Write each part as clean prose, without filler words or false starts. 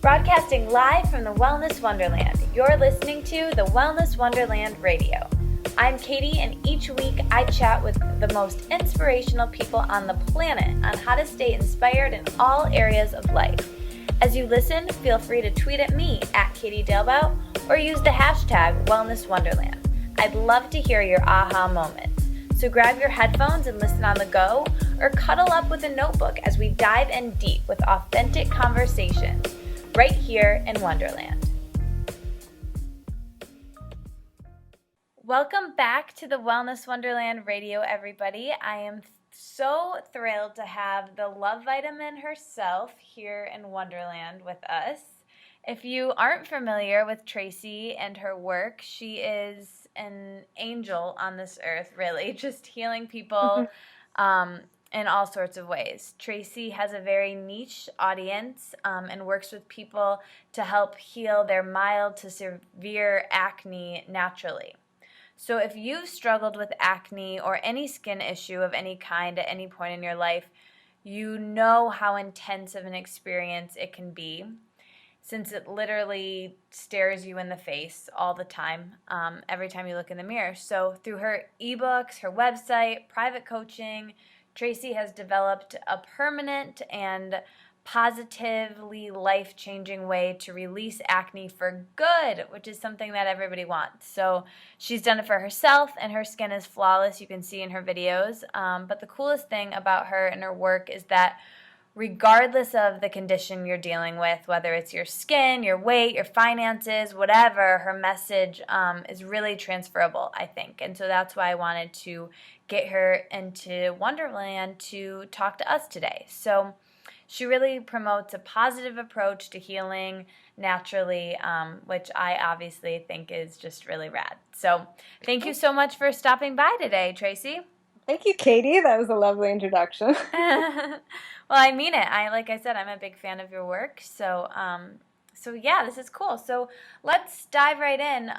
Broadcasting live from the Wellness Wonderland, you're listening to the Wellness Wonderland Radio. I'm Katie, and each week I chat with the most inspirational people on the planet on how to stay inspired in all areas of life. As you listen, feel free to tweet at me at Katie Dalebout or use the hashtag Wellness Wonderland. I'd love to hear your aha moments. So grab your headphones and listen on the go, or cuddle up with a notebook as we dive in deep with authentic conversations right here in Wonderland. Welcome back to the Wellness Wonderland Radio, everybody. I am so thrilled to have the love vitamin herself here in Wonderland with us. If you aren't familiar with Tracy and her work, she is an angel on this earth, really, just healing people in all sorts of ways. Tracy has a very niche audience and works with people to help heal their mild to severe acne naturally. So if you've struggled with acne or any skin issue of any kind at any point in your life, you know how intense of an experience it can be, since it literally stares you in the face all the time, every time you look in the mirror. So through her ebooks, her website, private coaching, Tracy has developed a permanent and positively life-changing way to release acne for good, which is something that everybody wants. So she's done it for herself, and her skin is flawless, you can see in her videos. But the coolest thing about her and her work is that regardless of the condition you're dealing with, whether it's your skin, your weight, your finances, whatever, her message is really transferable, I think. And so that's why I wanted to get her into Wonderland to talk to us today. So she really promotes a positive approach to healing naturally, which I obviously think is just really rad. So thank you so much for stopping by today, Tracy. Thank you, Katie. That was a lovely introduction. Well, I mean it. Like I said, I'm a big fan of your work. So yeah, this is cool. So let's dive right in.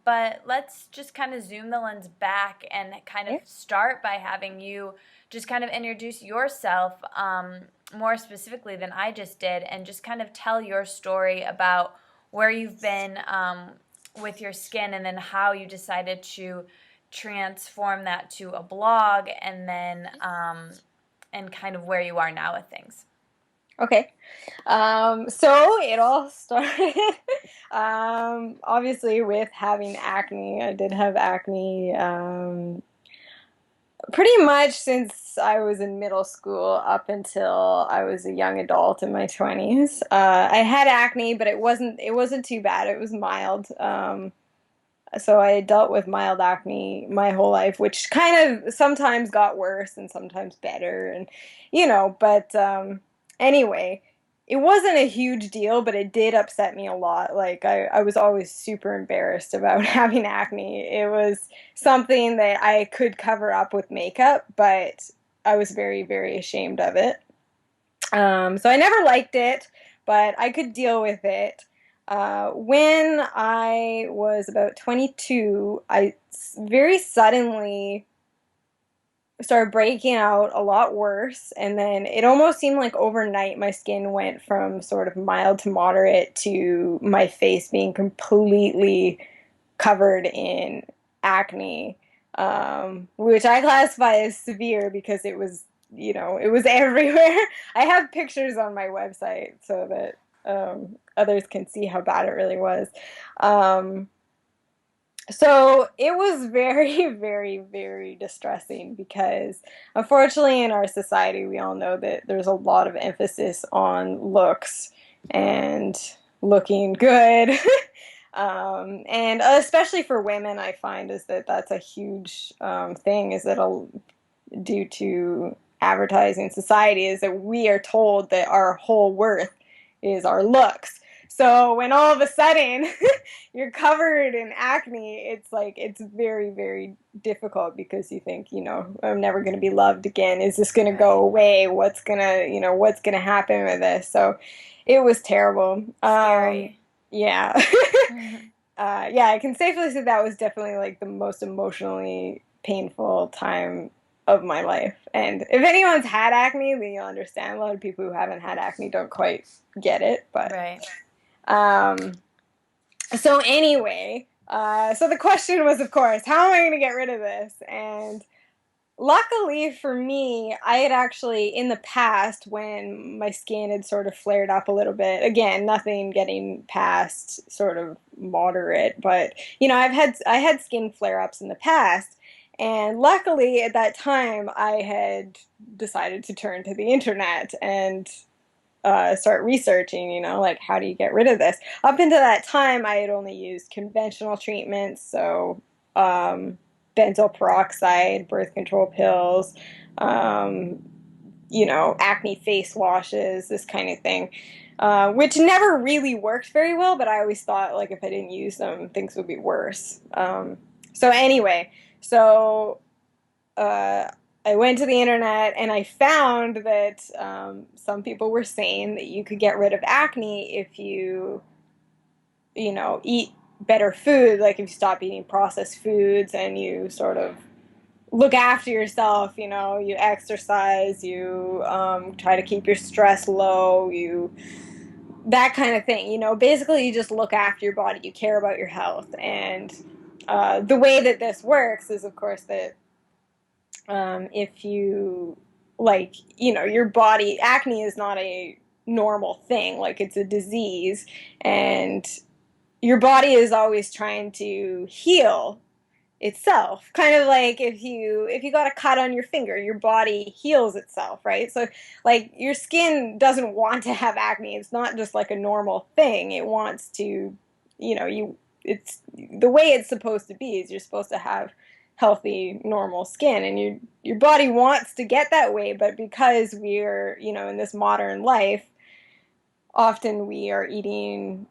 But let's just kind of zoom the lens back and kind of start by having you just kind of introduce yourself more specifically than I just did, and just kind of tell your story about where you've been with your skin, and then how you decided to transform that to a blog, and then and kind of where you are now with things. Okay. So it all started obviously with having acne. I did have acne pretty much since I was in middle school up until I was a young adult in my 20s. I had acne, but it wasn't too bad. It was mild. So I dealt with mild acne my whole life, which kind of sometimes got worse and sometimes better, and but anyway, it wasn't a huge deal, but it did upset me a lot. Like I was always super embarrassed about having acne. It was something that I could cover up with makeup, but I was very, very ashamed of it. So I never liked it, but I could deal with it. When I was about 22, I very suddenly started breaking out a lot worse, and then it almost seemed like overnight my skin went from sort of mild to moderate to my face being completely covered in acne, which I classify as severe because it was, it was everywhere. I have pictures on my website so that others can see how bad it really was. So it was very, very, very distressing because unfortunately in our society, we all know that there's a lot of emphasis on looks and looking good. And especially for women, I find is that that's a huge thing, is that due to advertising society, is that we are told that our whole worth is our looks. So when all of a sudden you're covered in acne, it's very, very difficult because you think, I'm never going to be loved again. Is this going to go away? What's going to happen with this? So it was terrible. Scary. Yeah. Yeah, I can safely say that was definitely like the most emotionally painful time of my life. And if anyone's had acne, then you'll understand. A lot of people who haven't had acne don't quite get it. But Right. So anyway, so the question was, of course, how am I going to get rid of this? And luckily for me, I had actually, in the past, when my skin had sort of flared up a little bit, again, nothing getting past sort of moderate, but, you know, I had skin flare-ups in the past, and luckily at that time, I had decided to turn to the internet and start researching, you know, like, how do you get rid of this? Up until that time, I had only used conventional treatments, so benzoyl peroxide, birth control pills, you know, acne face washes, this kind of thing, which never really worked very well, but I always thought, like, if I didn't use them, things would be worse. So anyway, so I went to the internet and I found that some people were saying that you could get rid of acne if you know, eat better food, like if you stop eating processed foods and you sort of look after yourself, you know, you exercise, you try to keep your stress low, that kind of thing, you know, basically you just look after your body, you care about your health. And the way that this works is, of course, that if you, like, you know, your body, acne is not a normal thing, like it's a disease, and your body is always trying to heal itself, kind of like if you got a cut on your finger, your body heals itself, right? So like your skin doesn't want to have acne. It's not just like a normal thing. It wants to, you know, it's the way it's supposed to be is you're supposed to have healthy normal skin, and your body wants to get that way, but because we're, you know, in this modern life, often we are eating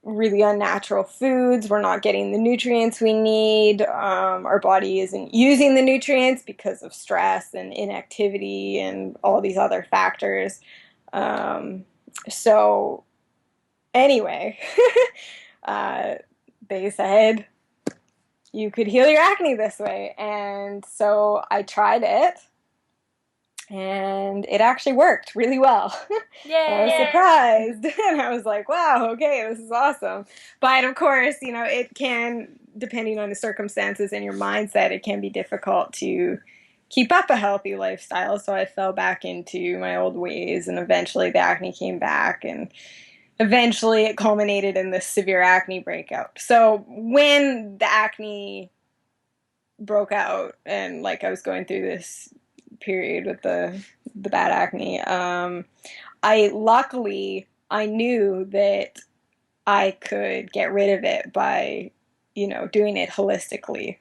really unnatural foods. We're not getting the nutrients we need. Our body isn't using the nutrients because of stress and inactivity and all these other factors. So anyway, they said you could heal your acne this way. And so I tried it. And it actually worked really well. And I was surprised. And I was like, wow, okay, this is awesome. But of course, you know, it can, depending on the circumstances and your mindset, it can be difficult to keep up a healthy lifestyle. So I fell back into my old ways, and eventually the acne came back, and eventually it culminated in this severe acne breakout. So when the acne broke out and like I was going through this period with the bad acne, I knew that I could get rid of it by, you know, doing it holistically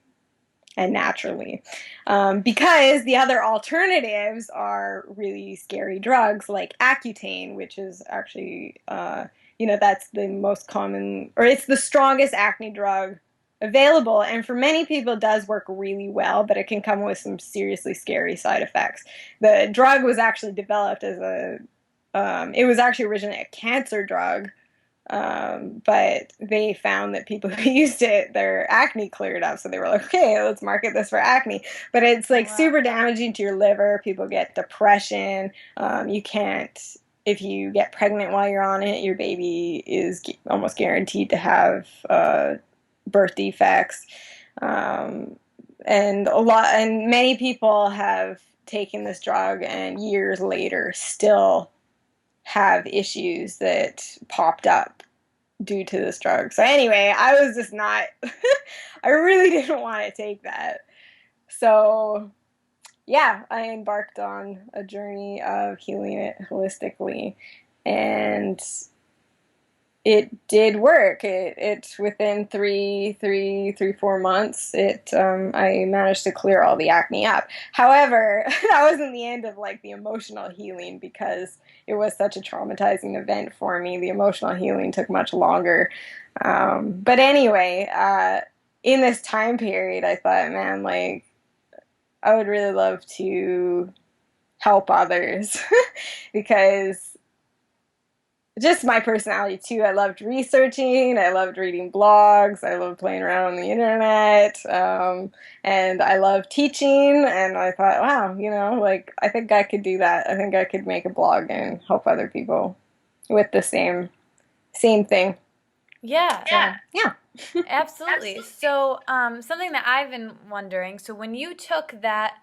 and naturally, because the other alternatives are really scary drugs like Accutane, which is actually, you know, that's the most common, or it's the strongest acne drug available, and for many people it does work really well, but it can come with some seriously scary side effects. The drug was actually developed as it was actually originally a cancer drug, but they found that people who used it, their acne cleared up. So they were like, okay, let's market this for acne. But it's like super damaging to your liver. People get depression. You can't, if you get pregnant while you're on it, your baby is almost guaranteed to have birth defects. And many people have taken this drug and years later still have issues that popped up due to this drug. So anyway, I was just not, I really didn't want to take that. So yeah, I embarked on a journey of healing it holistically, and it did work. It within 4 months, I managed to clear all the acne up. However, that wasn't the end of like the emotional healing, because it was such a traumatizing event for me. The emotional healing took much longer. But anyway, in this time period, I thought, man, like, I would really love to help others because just my personality too. I loved researching. I loved reading blogs. I loved playing around on the internet. And I loved teaching. And I thought, wow, like I think I could do that. I think I could make a blog and help other people with the same thing. Yeah. So, yeah. Absolutely. So, something that I've been wondering, so when you took that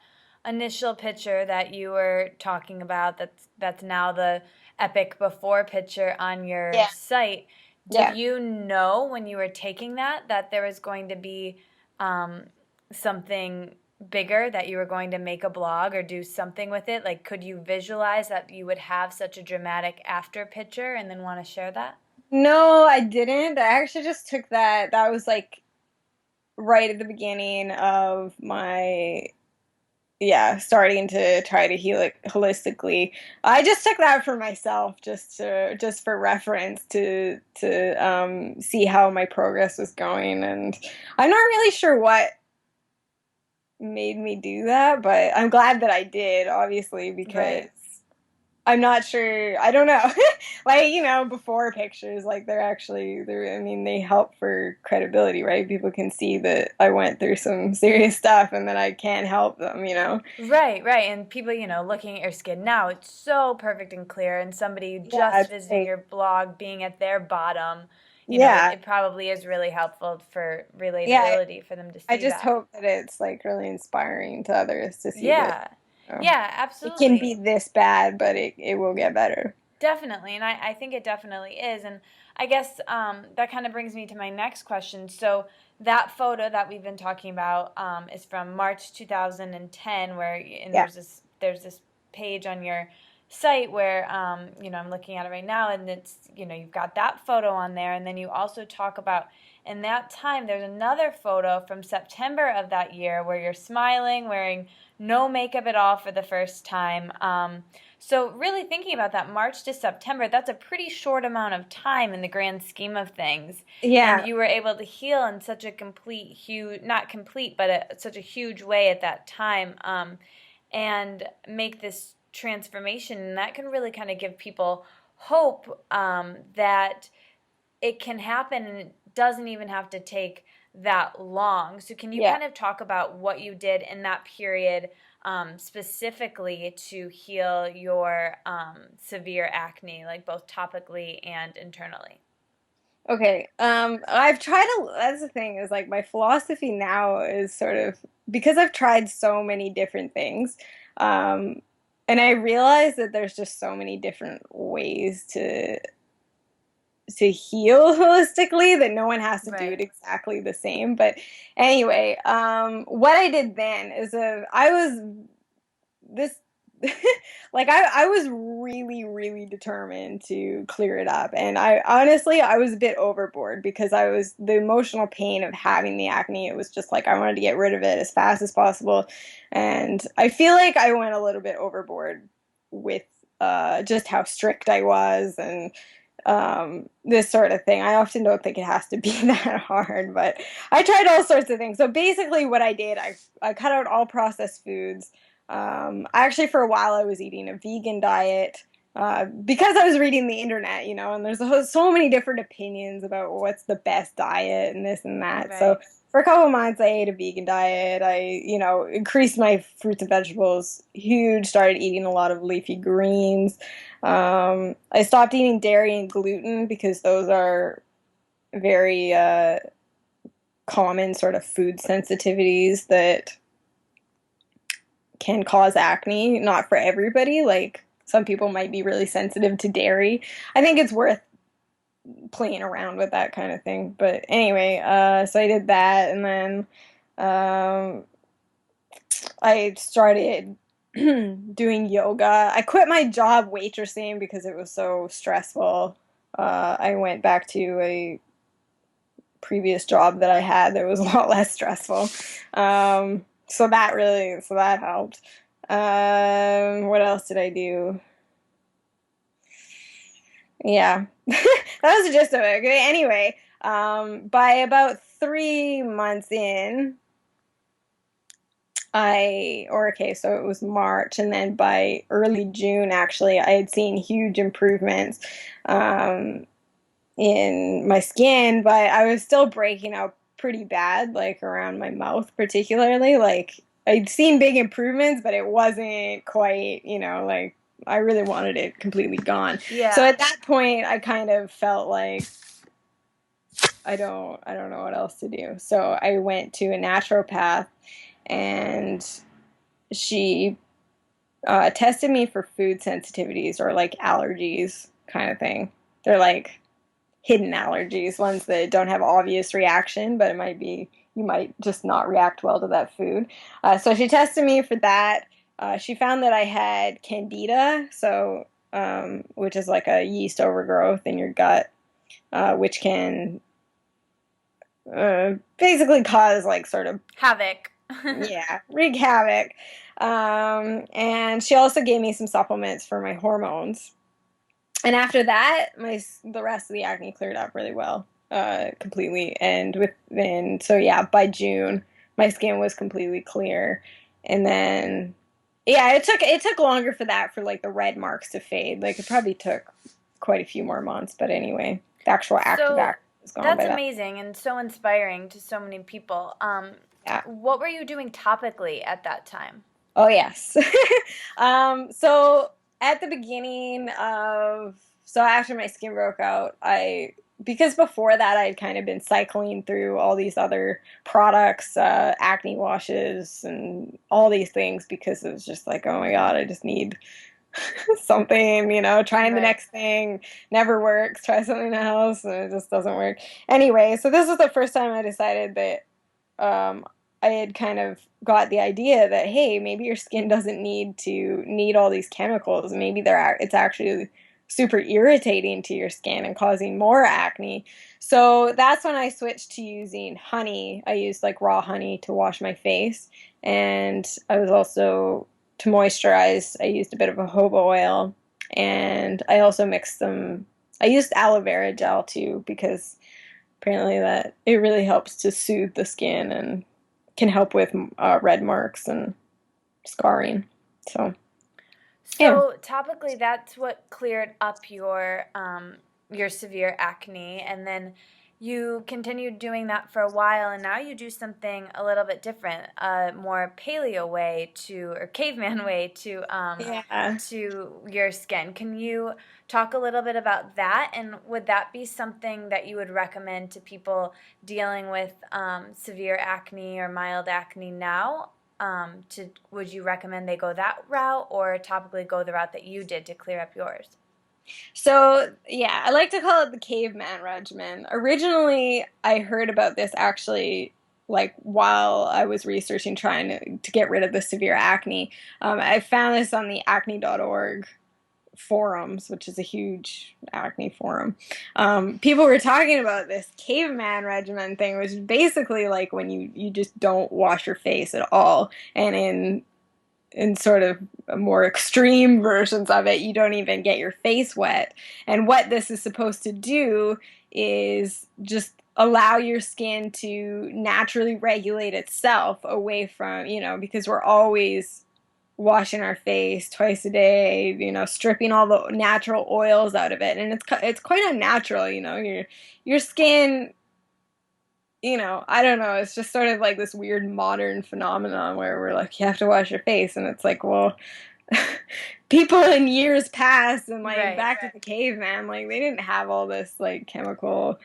initial picture that you were talking about, that's now the epic before picture on your Yeah. site, did Yeah. you know when you were taking that there was going to be um, something bigger, that you were going to make a blog or do something with it? Like, could you visualize that you would have such a dramatic after picture and then want to share that? No, I didn't. I actually just took that. That was like right at the beginning of my, yeah, starting to try to heal it holistically. I just took that for myself, just for reference to see how my progress was going. And I'm not really sure what made me do that, but I'm glad that I did, obviously, because Right. I'm not sure. I don't know. Like, before pictures, like I mean, they help for credibility, right? People can see that I went through some serious stuff and that I can't help them. Right, right. And people, looking at your skin now, it's so perfect and clear. And somebody Yeah, just it's visiting like, your blog, being at their bottom, it, yeah, it probably is really helpful for yeah. relatability for them to I see just that. hope that it's like really inspiring to others to see that, Yeah. you know, Yeah, it can be absolutely. this bad, but it will get better. Definitely. And I think it definitely is. And I guess that kind of brings me to my next question. So, that photo that we've been talking about is from March 2010, and Yeah. there's this page on your site where I'm looking at it right now, and it's you've got that photo on there, and then you also talk about in that time there's another photo from September of that year where you're smiling, wearing no makeup at all for the first time. So really thinking about that March to September, that's a pretty short amount of time in the grand scheme of things. And Yeah. you were able to heal in such a complete, huge, not complete, but such a huge way at that time, and make this transformation. And that can really kind of give people hope, that it can happen and it doesn't even have to take that long. So, can you Yeah. kind of talk about what you did in that period, specifically to heal your severe acne, like both topically and internally? Okay. I've tried that's the thing is like my philosophy now is sort of because I've tried so many different things. Um, and I realize that there's just so many different ways to heal holistically that no one has to do it Right. exactly the same. But anyway, what I did then is I was this like I was really really determined to clear it up, and I honestly I was a bit overboard because I was the emotional pain of having the acne. It was just like I wanted to get rid of it as fast as possible, and I feel like I went a little bit overboard with just how strict I was and this sort of thing. I often don't think it has to be that hard, but I tried all sorts of things. So basically, what I did, I cut out all processed foods. Actually, for a while, I was eating a vegan diet because I was reading the internet, and there's so many different opinions about what's the best diet and this and that. So Right. for a couple of months, I ate a vegan diet. I, increased my fruits and vegetables huge, started eating a lot of leafy greens. I stopped eating dairy and gluten because those are very common sort of food sensitivities that can cause acne. Not for everybody. Like some people might be really sensitive to dairy. I think it's worth playing around with that kind of thing. But anyway, so I did that, and then um, I started doing yoga. I quit my job waitressing because it was so stressful. I went back to a previous job that I had that was a lot less stressful. So that helped. What else did I do? Yeah, that was the gist of it. Okay, anyway, by about 3 months in, so it was March, and then by early June, actually, I had seen huge improvements um, in my skin, but I was still breaking out pretty bad, like around my mouth, particularly. Like, I'd seen big improvements, but it wasn't quite, like I really wanted it completely gone. So Yeah. at that point, I kind of felt like I don't know what else to do. So I went to a naturopath, and she tested me for food sensitivities or like allergies kind of thing. They're like hidden allergies, ones that don't have obvious reaction, but you might just not react well to that food. So she tested me for that. She found that I had candida, which is like a yeast overgrowth in your gut, which can basically cause like sort of Havoc. yeah, wreak havoc. And she also gave me some supplements for my hormones. And after that, the rest of the acne cleared up really well, completely. So yeah, by June, my skin was completely clear. And then, yeah, it took longer for like the red marks to fade. Like it probably took quite a few more months. But anyway, the actual active So acne was gone that's by that. amazing and so inspiring to so many people. Yeah. What were you doing topically at that time? Oh yes. So at the beginning so after my skin broke out, because before that I'd kind of been cycling through all these other products, acne washes and all these things because it was just like, oh my God, I just need something, trying the Right. next thing never works. Try something else and it just doesn't work. Anyway, so this was the first time I decided that um, I had kind of got the idea that hey, maybe your skin doesn't need all these chemicals. Maybe it's actually super irritating to your skin and causing more acne. So that's when I switched to using honey. I used like raw honey to wash my face, and I was also to moisturize. I used a bit of a jojoba oil, and I also mixed some. I used aloe vera gel too because apparently that it really helps to soothe the skin and can help with red marks and scarring. So yeah. So topically, that's what cleared up your severe acne, and then you continued doing that for a while, and now you do something a little bit different, a more paleo way or caveman way Yeah. to your skin. Can you talk a little bit about that, and would that be something that you would recommend to people dealing with severe acne or mild acne now? Would you recommend they go that route or topically go the route that you did to clear up yours? So yeah, I like to call it the Caveman Regimen. Originally, I heard about this actually like while I was researching trying to get rid of the severe acne. I found this on the acne.org forums, which is a huge acne forum. People were talking about this caveman regimen thing, which is basically like when you just don't wash your face at all, and in sort of more extreme versions of it, you don't even get your face wet. And what this is supposed to do is just allow your skin to naturally regulate itself away from, because we're always washing our face twice a day, stripping all the natural oils out of it, and it's quite unnatural. Your skin, I don't know. It's just sort of like this weird modern phenomenon where we're like, you have to wash your face, and it's like, well, people in years past and like Right. back to the caveman, like they didn't have all this like chemical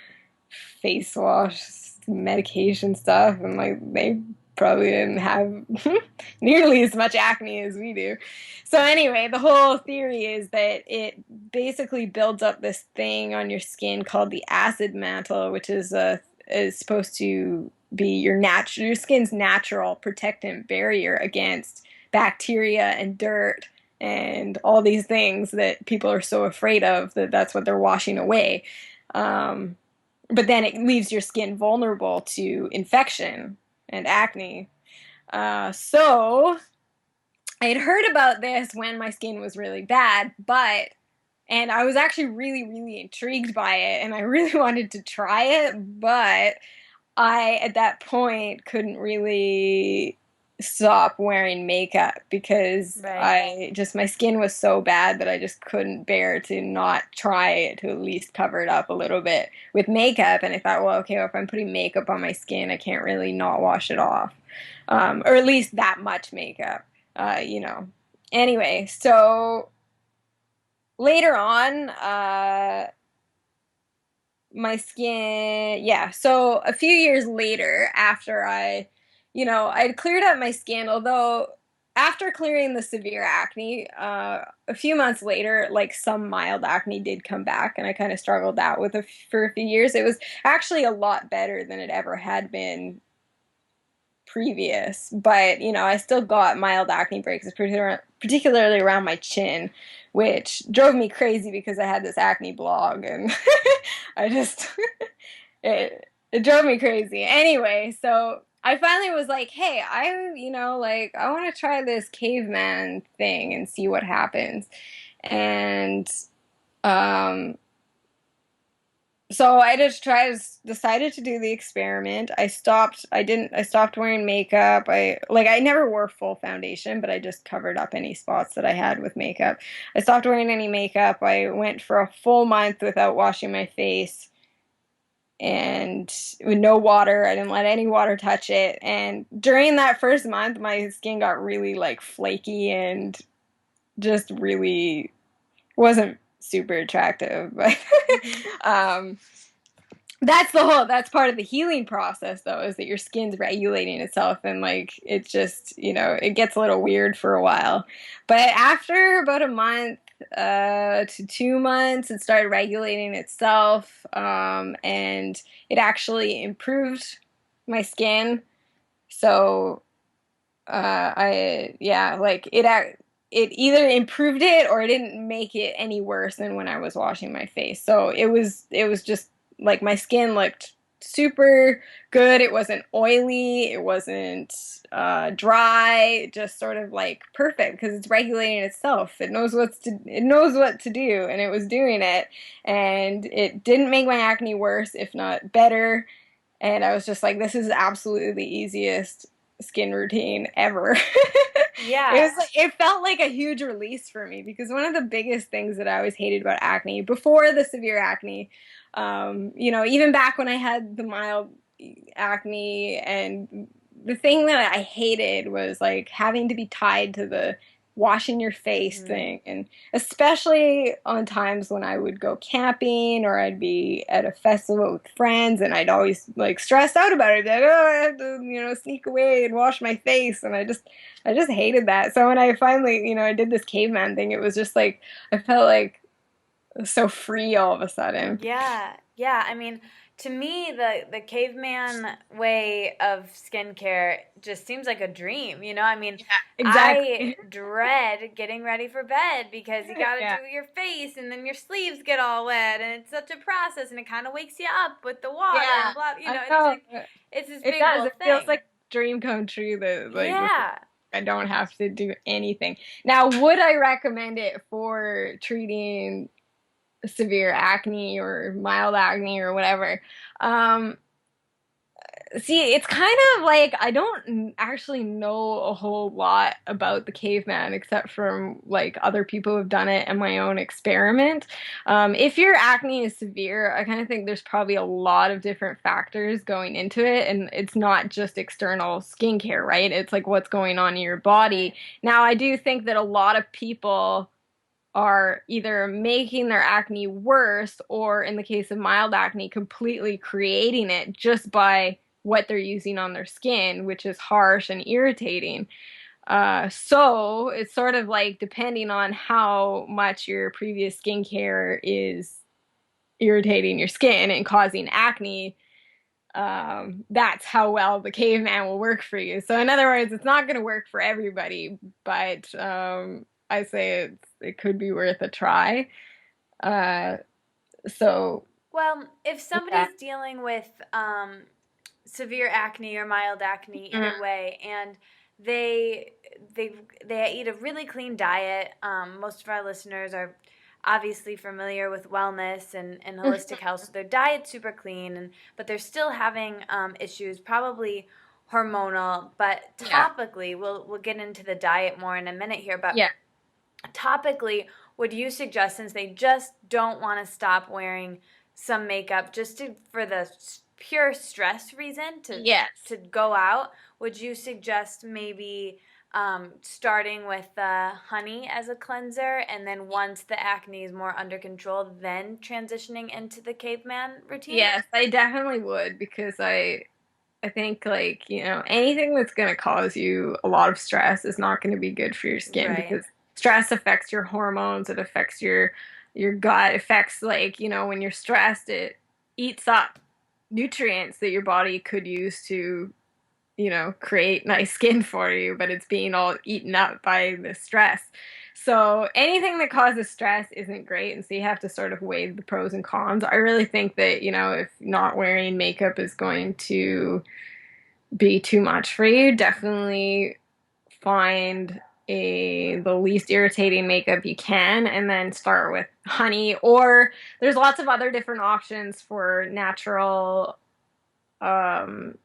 face wash medication stuff, and like they probably didn't have nearly as much acne as we do. So anyway, the whole theory is that it basically builds up this thing on your skin called the acid mantle, which is supposed to be your skin's natural protectant barrier against bacteria and dirt and all these things that people are so afraid of, that's what they're washing away. But then it leaves your skin vulnerable to infection and acne. So I had heard about this when my skin was really bad, and I was actually really, really intrigued by it, and I really wanted to try it, but I, at that point, couldn't really stop wearing makeup because Right. my skin was so bad that I just couldn't bear to not try to at least cover it up a little bit with makeup. And I thought, well, okay, well, if I'm putting makeup on my skin, I can't really not wash it off, or at least that much makeup, you know. Anyway, so later on, my skin, yeah. So a few years later, after I'd cleared up my skin, although after clearing the severe acne, a few months later, like some mild acne did come back, and I kind of struggled that for a few years. It was actually a lot better than it ever had been previous, but I still got mild acne breaks, particularly around my chin, which drove me crazy because I had this acne blog, and I just it drove me crazy. Anyway, so I finally was like, hey, I want to try this caveman thing and see what happens. And um so I just decided to do the experiment. I stopped wearing makeup. I never wore full foundation, but I just covered up any spots that I had with makeup. I stopped wearing any makeup. I went for a full month without washing my face and with no water. I didn't let any water touch it. And during that first month, my skin got really like flaky and just really wasn't super attractive. But Mm-hmm. um that's part of the healing process, though, is that your skin's regulating itself, and like it's just it gets a little weird for a while, but after about a month to 2 months, it started regulating itself, and it actually improved my skin. So I yeah, like it either improved it or it didn't make it any worse than when I was washing my face. So it was just like my skin looked super good. It wasn't oily. It wasn't dry. Just sort of like perfect because it's regulating itself. It knows what to do, and it was doing it, and it didn't make my acne worse, if not better. And I was just like, this is absolutely the easiest skin routine ever. Yeah. It felt like a huge release for me because one of the biggest things that I always hated about acne before the severe acne, even back when I had the mild acne, and the thing that I hated was like having to be tied to the washing your face Mm-hmm. thing, and especially on times when I would go camping or I'd be at a festival with friends, and I'd always like stress out about it. Like, oh, I have to, sneak away and wash my face, and I just hated that. So when I finally, I did this caveman thing, it was just like I felt like so free all of a sudden. Yeah, yeah. I mean, to me, the caveman way of skincare just seems like a dream. I mean, I Exactly. dread getting ready for bed because you got to Yeah. do your face and then your sleeves get all wet and it's such a process and it kind of wakes you up with the water Yeah. and blah. I It's know. like it's this It big does. whole It feels thing. like a dream come true that like Yeah. I don't have to do anything. Now, would I recommend it for treating severe acne or mild acne or whatever? Um, See, it's kind of like I don't actually know a whole lot about the caveman except from like other people who've done it and my own experiment. If your acne is severe, I kind of think there's probably a lot of different factors going into it, and it's not just external skincare, right? It's like what's going on in your body. Now, I do think that a lot of people are either making their acne worse, or in the case of mild acne, completely creating it just by what they're using on their skin, which is harsh and irritating. So it's sort of like depending on how much your previous skincare is irritating your skin and causing acne, that's how well the caveman will work for you. So in other words, it's not going to work for everybody, but I say it could be worth a try. Uh, so Well, if yeah. somebody's dealing with severe acne or mild acne, Mm. either way, and they they they eat a really clean diet. Most of our listeners are obviously familiar with wellness and holistic health, so their diet's super clean, but they're still having issues, probably hormonal, but Yeah. topically, we'll get into the diet more in a minute here, but Yeah. topically, would you suggest, since they just don't want to stop wearing some makeup for the pure stress reason Yes. to go out, would you suggest maybe starting with honey as a cleanser, and then once the acne is more under control, then transitioning into the caveman routine? Yes, I definitely would, because I think, like, anything that's going to cause you a lot of stress is not going to be good for your skin, Right. because stress affects your hormones, it affects your gut, affects, like, when you're stressed, it eats up nutrients that your body could use to, create nice skin for you, but it's being all eaten up by the stress. So anything that causes stress isn't great, and so you have to sort of weigh the pros and cons. I really think that, if not wearing makeup is going to be too much for you, definitely find the least irritating makeup you can, and then start with honey. Or there's lots of other different options for natural um,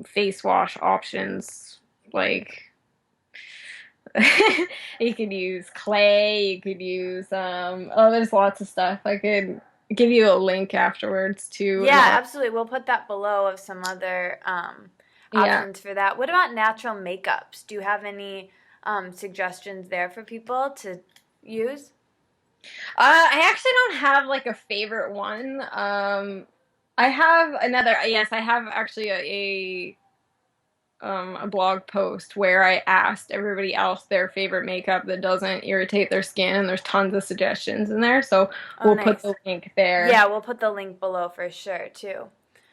face wash options, like you could use clay, you could use there's lots of stuff. I could give you a link afterwards too, and Yeah, all. absolutely. We'll put that below of some other Yeah. options for that. What about natural makeups? Do you have any suggestions there for people to use? I actually don't have like a favorite one. I have another. Yes, I have actually a blog post where I asked everybody else their favorite makeup that doesn't irritate their skin, and there's tons of suggestions in there. So Oh, we'll put nice. the link there. Yeah, we'll put the link below for sure too.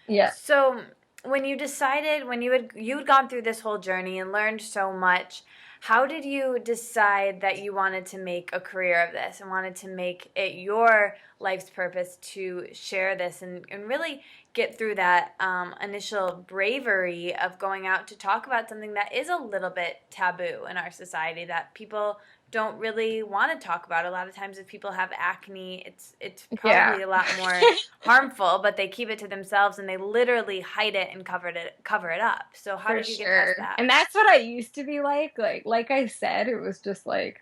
Yeah. So, when you decided, when you had gone through this whole journey and learned so much, how did you decide that you wanted to make a career of this and wanted to make it your life's purpose to share this and really get through that initial bravery of going out to talk about something that is a little bit taboo in our society, that people don't really want to talk about? A lot of times if people have acne, it's Yeah. probably a lot more harmful, but they keep it to themselves and they literally hide it and cover it up. So how For did you get past sure. that? And that's what I used to be like. Like I said, it was just like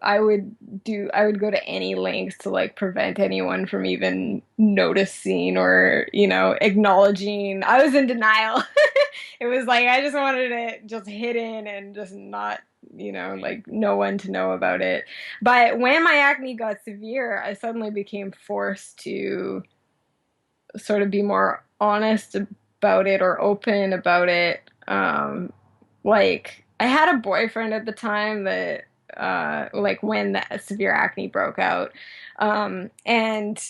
I would go to any lengths to like prevent anyone from even noticing or, acknowledging. I was in denial. It was like I just wanted it just hidden and just not, like no one to know about it. But when my acne got severe, I suddenly became forced to sort of be more honest about it or open about it. Like I had a boyfriend at the time that like when the severe acne broke out. And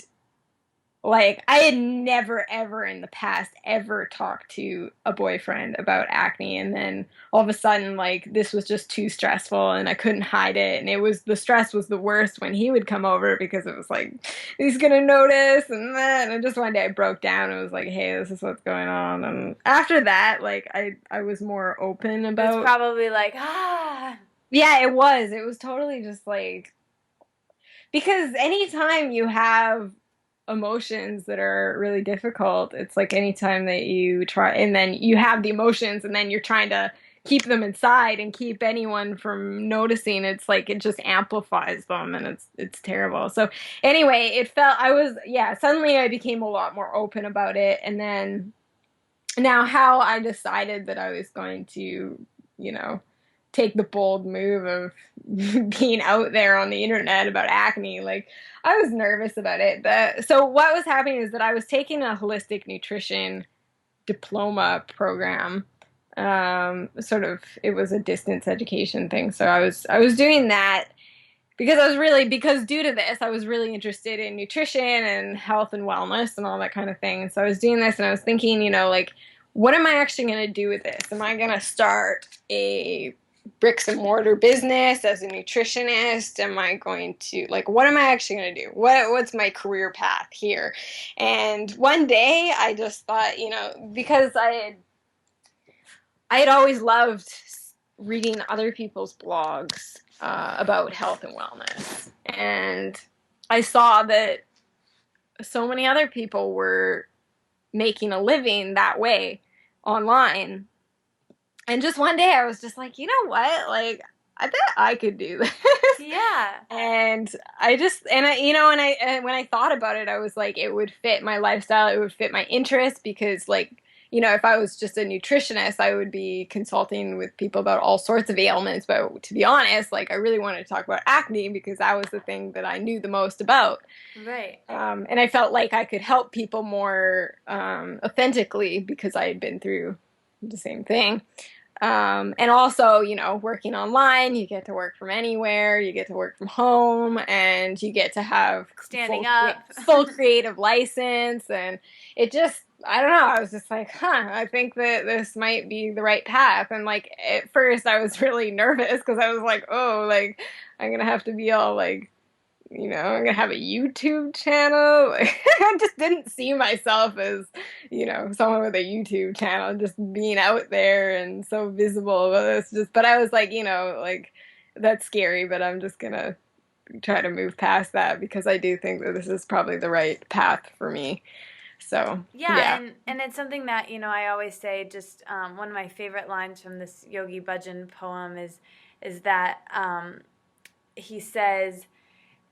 like I had never ever in the past ever talked to a boyfriend about acne, and then all of a sudden like this was just too stressful and I couldn't hide it, and the stress was the worst when he would come over, because it was like he's gonna notice. And then just one day I broke down and was like, hey, this is what's going on. And after that, like I was more open It was about. probably like, Yeah, it was totally just like, because anytime you have emotions that are really difficult, it's like anytime that you try, and then you have the emotions and then you're trying to keep them inside and keep anyone from noticing, it's like it just amplifies them, and it's terrible. So anyway, suddenly I became a lot more open about it. And then now how I decided that I was going to, you know, take the bold move of being out there on the internet about acne. Like, I was nervous about it. So what was happening is that I was taking a holistic nutrition diploma program. It was a distance education thing. So I was doing that because due to this, I was really interested in nutrition and health and wellness and all that kind of thing. And so I was doing this and I was thinking, like, what am I actually going to do with this? Am I going to start a bricks and mortar business as a nutritionist? Am I going to, like, what am I actually going to do? What's my career path here? And one day I just thought, because I had always loved reading other people's blogs about health and wellness. And I saw that so many other people were making a living that way. online. And just one day I was just like, you know what? Like, I bet I could do this. Yeah. And I just, and I, you know, and when I thought about it, I was like, it would fit my lifestyle. It would fit my interests because, like, you know, if I was just a nutritionist, I would be consulting with people about all sorts of ailments. But to be honest, like, I really wanted to talk about acne because that was the thing that I knew the most about. Right. And I felt like I could help people more authentically because I had been through the same thing. And also, you know, working online, you get to work from anywhere, you get to work from home, and you get to have Standing up. full creative license. And it just, I don't know, I was just like, I think that this might be the right path. And like, at first I was really nervous because I was like, oh, like, I'm gonna have to be all like, you know, I'm gonna have a YouTube channel. I just didn't see myself as, you know, someone with a YouTube channel, just being out there and so visible. But it's just, but I was like, you know, like that's scary, but I'm just gonna try to move past that because I do think that this is probably the right path for me. So, Yeah, yeah. and it's something that, I always say, just one of my favorite lines from this Yogi Bhajan poem is that he says,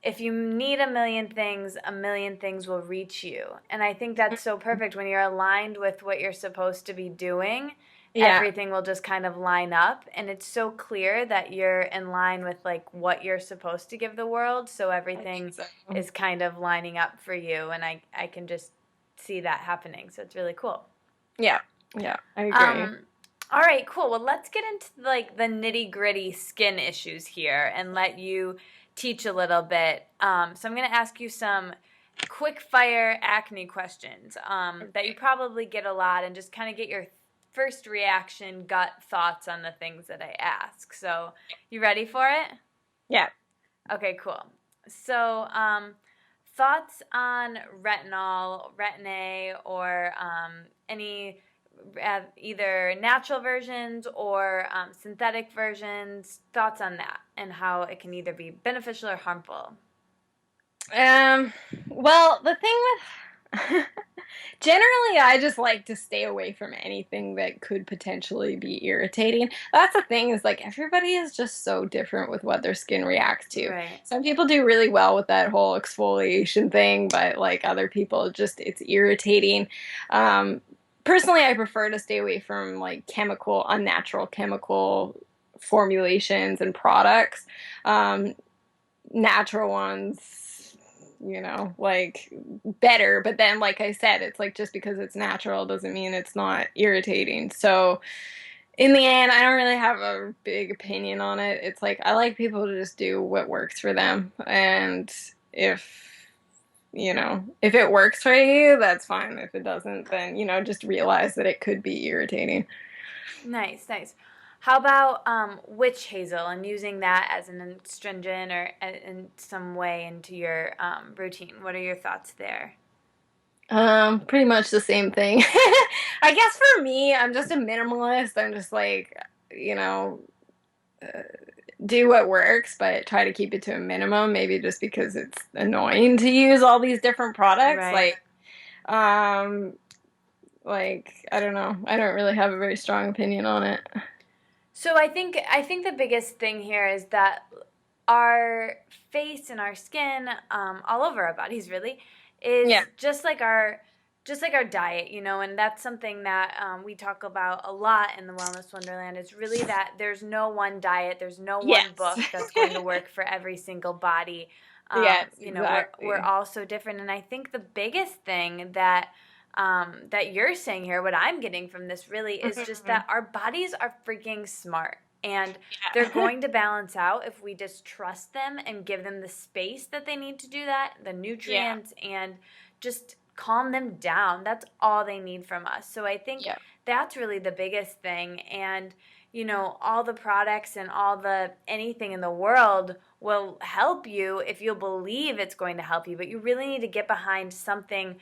if you need a million things will reach you. And I think that's so perfect. When you're aligned with what you're supposed to be doing, Yeah. everything will just kind of line up. And it's so clear that you're in line with like what you're supposed to give the world. So everything So, is kind of lining up for you. And I can just see that happening. So it's really cool. yeah. Yeah. I agree. All right, cool. Well, let's get into like the nitty-gritty skin issues here and let you teach a little bit. So I'm going to ask you some quick fire acne questions that you probably get a lot, and just kind of get your first reaction, gut thoughts on the things that I ask. So you ready for it? Yeah. Okay, cool. So thoughts on retinol, Retin-A, or any either natural versions or synthetic versions. Thoughts on that and how it can either be beneficial or harmful? Well, the thing with generally, I just like to stay away from anything that could potentially be irritating. That's the thing is like everybody is just so different with what their skin reacts to. Right. Some people do really well with that whole exfoliation thing, but like other people just it's irritating. Um, Personally, I prefer to stay away from like unnatural chemical formulations and products. Um, Natural ones, you know, like better. But then, like I said, it's like just because it's natural doesn't mean it's not irritating. So, in the end, I don't really have a big opinion on it. It's like I like people to just do what works for them. And if it works for you, that's fine. If it doesn't, then, just realize that it could be irritating. Nice, nice. How about witch hazel and using that as an astringent or in some way into your routine? What are your thoughts there? Pretty much the same thing. I guess for me, I'm just a minimalist. I'm just like, you know, uh, do what works, but try to keep it to a minimum. Maybe just because it's annoying to use all these different products. Right. Um, I don't know. I don't really have a very strong opinion on it. So I think the biggest thing here is that our face and our skin, all over our bodies, really, is Yeah. just like our diet, and that's something that we talk about a lot in the Wellness Wonderland. Is really that there's no one diet, there's no one Yes. book that's going to work for every single body. Yes, We're exactly. all so different, and I think the biggest thing that you're saying here, what I'm getting from this really is just Mhm. that our bodies are freaking smart. And they're Yeah. going to balance out if we just trust them and give them the space that they need to do that, the Yeah. nutrients, and just calm them down. That's all they need from us. So I think Yeah. that's really the biggest thing. And, all the products and anything in the world will help you if you'll believe it's going to help you. But you really need to get behind something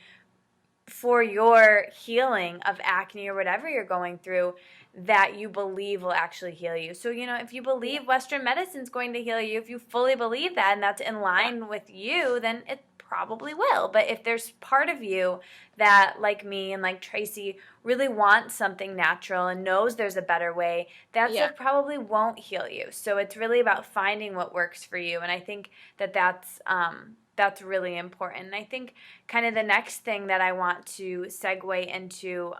for your healing of acne or whatever you're going through that you believe will actually heal you. So, if you believe Western medicine's going to heal you, if you fully believe that and that's in line with you, then it probably will. But if there's part of you that, like me and like Tracy, really wants something natural and knows there's a better way, that Yeah. stuff probably won't heal you. So it's really about finding what works for you. And I think that's really important. And I think kind of the next thing that I want to segue into,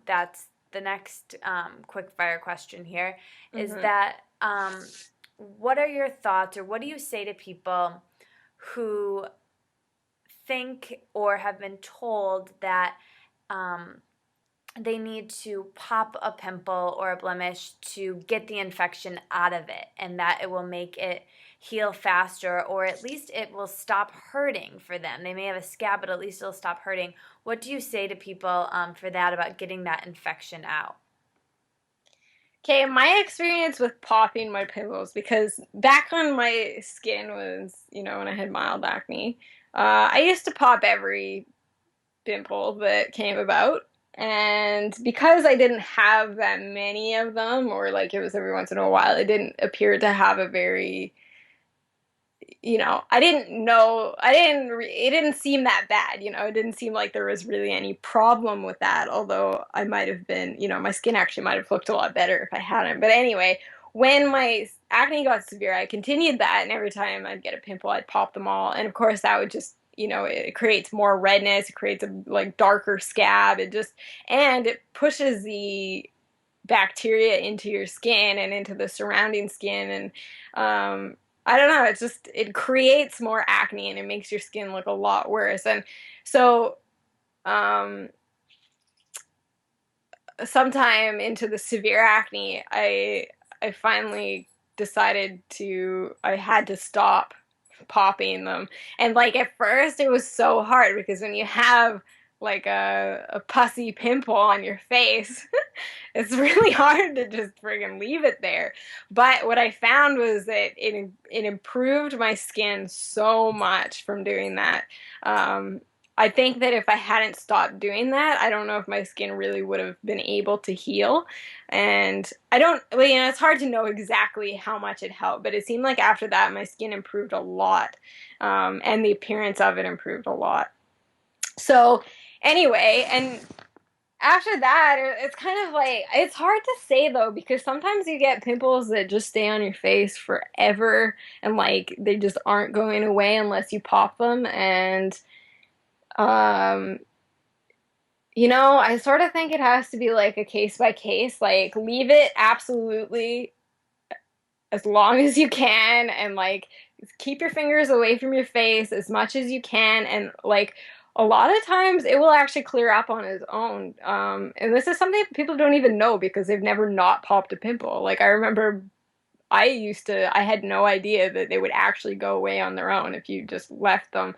that's the next quick fire question here, is Mm-hmm. that what are your thoughts, or what do you say to people who think or have been told that um, they need to pop a pimple or a blemish to get the infection out of it, and that it will make it heal faster, or at least it will stop hurting for them? They may have a scab, but at least it'll stop hurting. What do you say to people for that, about getting that infection out? Okay, my experience with popping my pimples, because back when my skin was, when I had mild acne, I used to pop every pimple that came about. And because I didn't have that many of them, or like it was every once in a while, it didn't appear to have a very, I didn't know, it didn't seem that bad, it didn't seem like there was really any problem with that. Although I might have been, my skin actually might have looked a lot better if I hadn't. But anyway, when my acne got severe, I continued that. And every time I'd get a pimple, I'd pop them all. And of course, that would just, it creates more redness. It creates a like darker scab. And it pushes the bacteria into your skin and into the surrounding skin. And, I don't know, it creates more acne and it makes your skin look a lot worse. And so, um, sometime into the severe acne, I finally decided I had to stop popping them. And like at first it was so hard, because when you have like a pussy pimple on your face, it's really hard to just friggin' leave it there. But what I found was that it improved my skin so much from doing that. I think that if I hadn't stopped doing that, I don't know if my skin really would have been able to heal. And I don't, well, it's hard to know exactly how much it helped, but it seemed like after that, my skin improved a lot. And the appearance of it improved a lot. So, anyway, and after that, it's kind of like, it's hard to say though, because sometimes you get pimples that just stay on your face forever, and like they just aren't going away unless you pop them. And um I sort of think it has to be like a case by case, like leave it absolutely as long as you can, and like keep your fingers away from your face as much as you can. And like a lot of times it will actually clear up on its own. And this is something people don't even know because they've never not popped a pimple. Like I remember I had no idea that they would actually go away on their own if you just left them.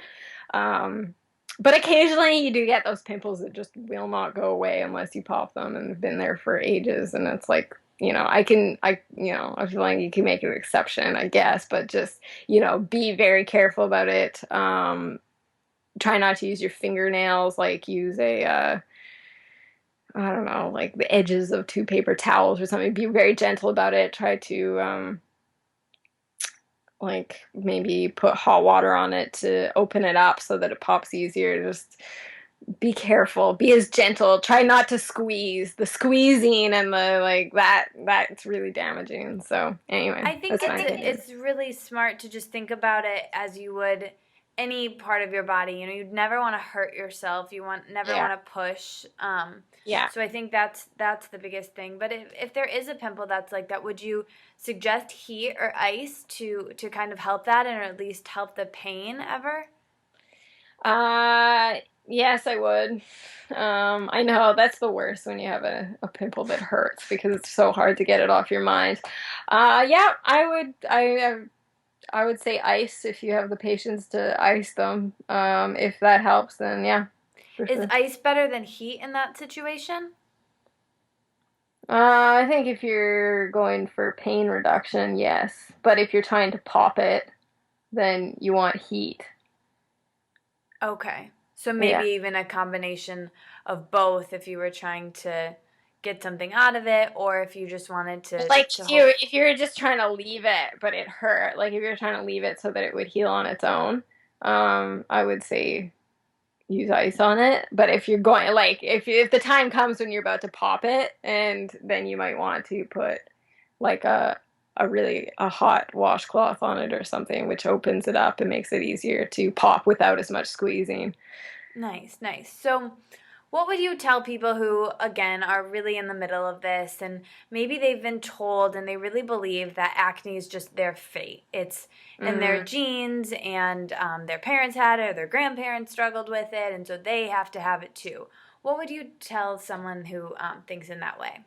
Um, but occasionally you do get those pimples that just will not go away unless you pop them, and have been there for ages. And it's like, I feel like you can make an exception, I guess, but just, be very careful about it. Try not to use your fingernails, like use I don't know, like the edges of two paper towels or something. Be very gentle about it. Try to, like maybe put hot water on it to open it up so that it pops easier. Just be careful, be as gentle, try not to squeeze. The squeezing and the like, that's really damaging. So anyway, I think that's my opinion. it's really smart to just think about it as you would any part of your body. You'd never want to hurt yourself. Never Yeah. want to push. Yeah. So I think that's the biggest thing. But if there is a pimple that's like that, would you suggest heat or ice to kind of help that, and or at least help the pain ever? uh yes, I would. I know that's the worst, when you have a pimple that hurts, because it's so hard to get it off your mind. Yeah, I would say ice, if you have the patience to ice them. If that helps, then yeah, for Is sure. ice better than heat in that situation? I think if you're going for pain reduction, yes. But if you're trying to pop it, then you want heat. Okay. So maybe Yeah. even a combination of both, if you were trying to get something out of it, or if you just wanted Like to if hope. you're just trying to leave it, but it hurt, like if you're trying to leave it so that it would heal on its own, I would say use ice on it. But if you're going, like, if the time comes when you're about to pop it, and then you might want to put like a hot washcloth on it or something, which opens it up and makes it easier to pop without as much squeezing. Nice, nice. So, what would you tell people who, again, are really in the middle of this and maybe they've been told and they really believe that acne is just their fate? It's in their Mm. genes and their parents had it or their grandparents struggled with it, and so they have to have it too. What would you tell someone who thinks in that way?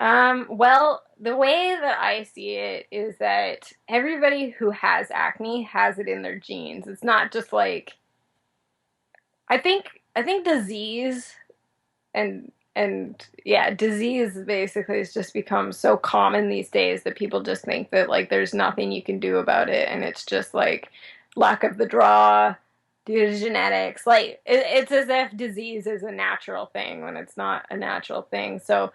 Well, the way that I see it is that everybody who has acne has it in their genes. It's not just like I think disease and yeah, disease basically has just become so common these days that people just think that like there's nothing you can do about it, and it's just like luck of the draw due to genetics. Like it's as if disease is a natural thing when it's not a natural thing. So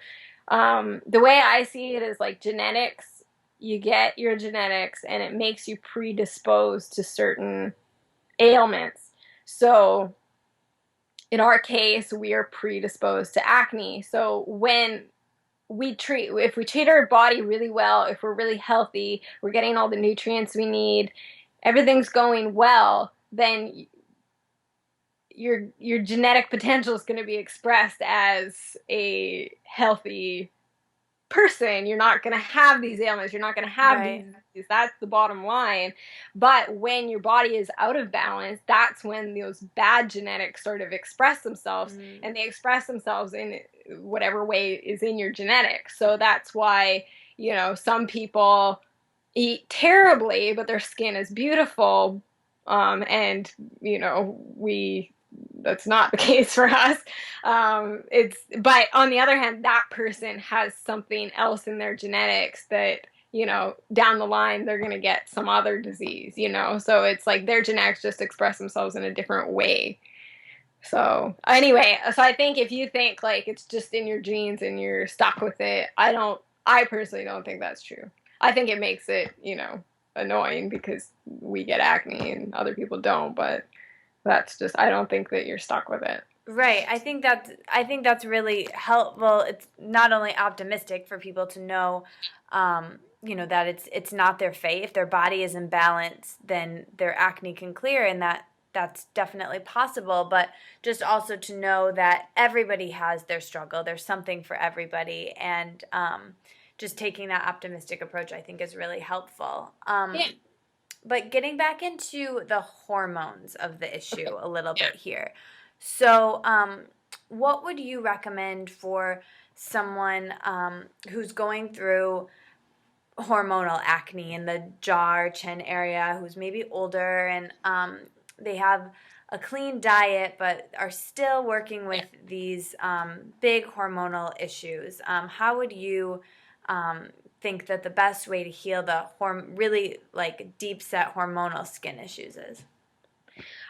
the way I see it is like genetics, you get your genetics and it makes you predisposed to certain ailments. So in our case, we are predisposed to acne. So if we treat our body really well, if we're really healthy, we're getting all the nutrients we need, everything's going well, then your genetic potential is going to be expressed as a healthy person. You're not going to have these ailments. You're not going to have Right. these. That's the bottom line. But when your body is out of balance, that's when those bad genetics sort of express themselves, Mm. and they express themselves in whatever way is in your genetics. So that's why, some people eat terribly, but their skin is beautiful. And, we that's not the case for us. But on the other hand, that person has something else in their genetics that, down the line, they're going to get some other disease. So it's like their genetics just express themselves in a different way. So anyway, so I think if you think like it's just in your genes and you're stuck with it, I personally don't think that's true. I think it makes it, annoying because we get acne and other people don't, but I don't think that you're stuck with it. Right. I think that's really helpful. It's not only optimistic for people to know, that it's not their fate. If their body is in balance, then their acne can clear, and that's definitely possible. But just also to know that everybody has their struggle. There's something for everybody, and just taking that optimistic approach, I think, is really helpful. Yeah. But getting back into the hormones of the issue Okay. a little Yeah. bit here. So, what would you recommend for someone who's going through hormonal acne in the jaw or chin area, who's maybe older and they have a clean diet but are still working with these big hormonal issues? How would you think that the best way to heal the really like deep set hormonal skin issues is?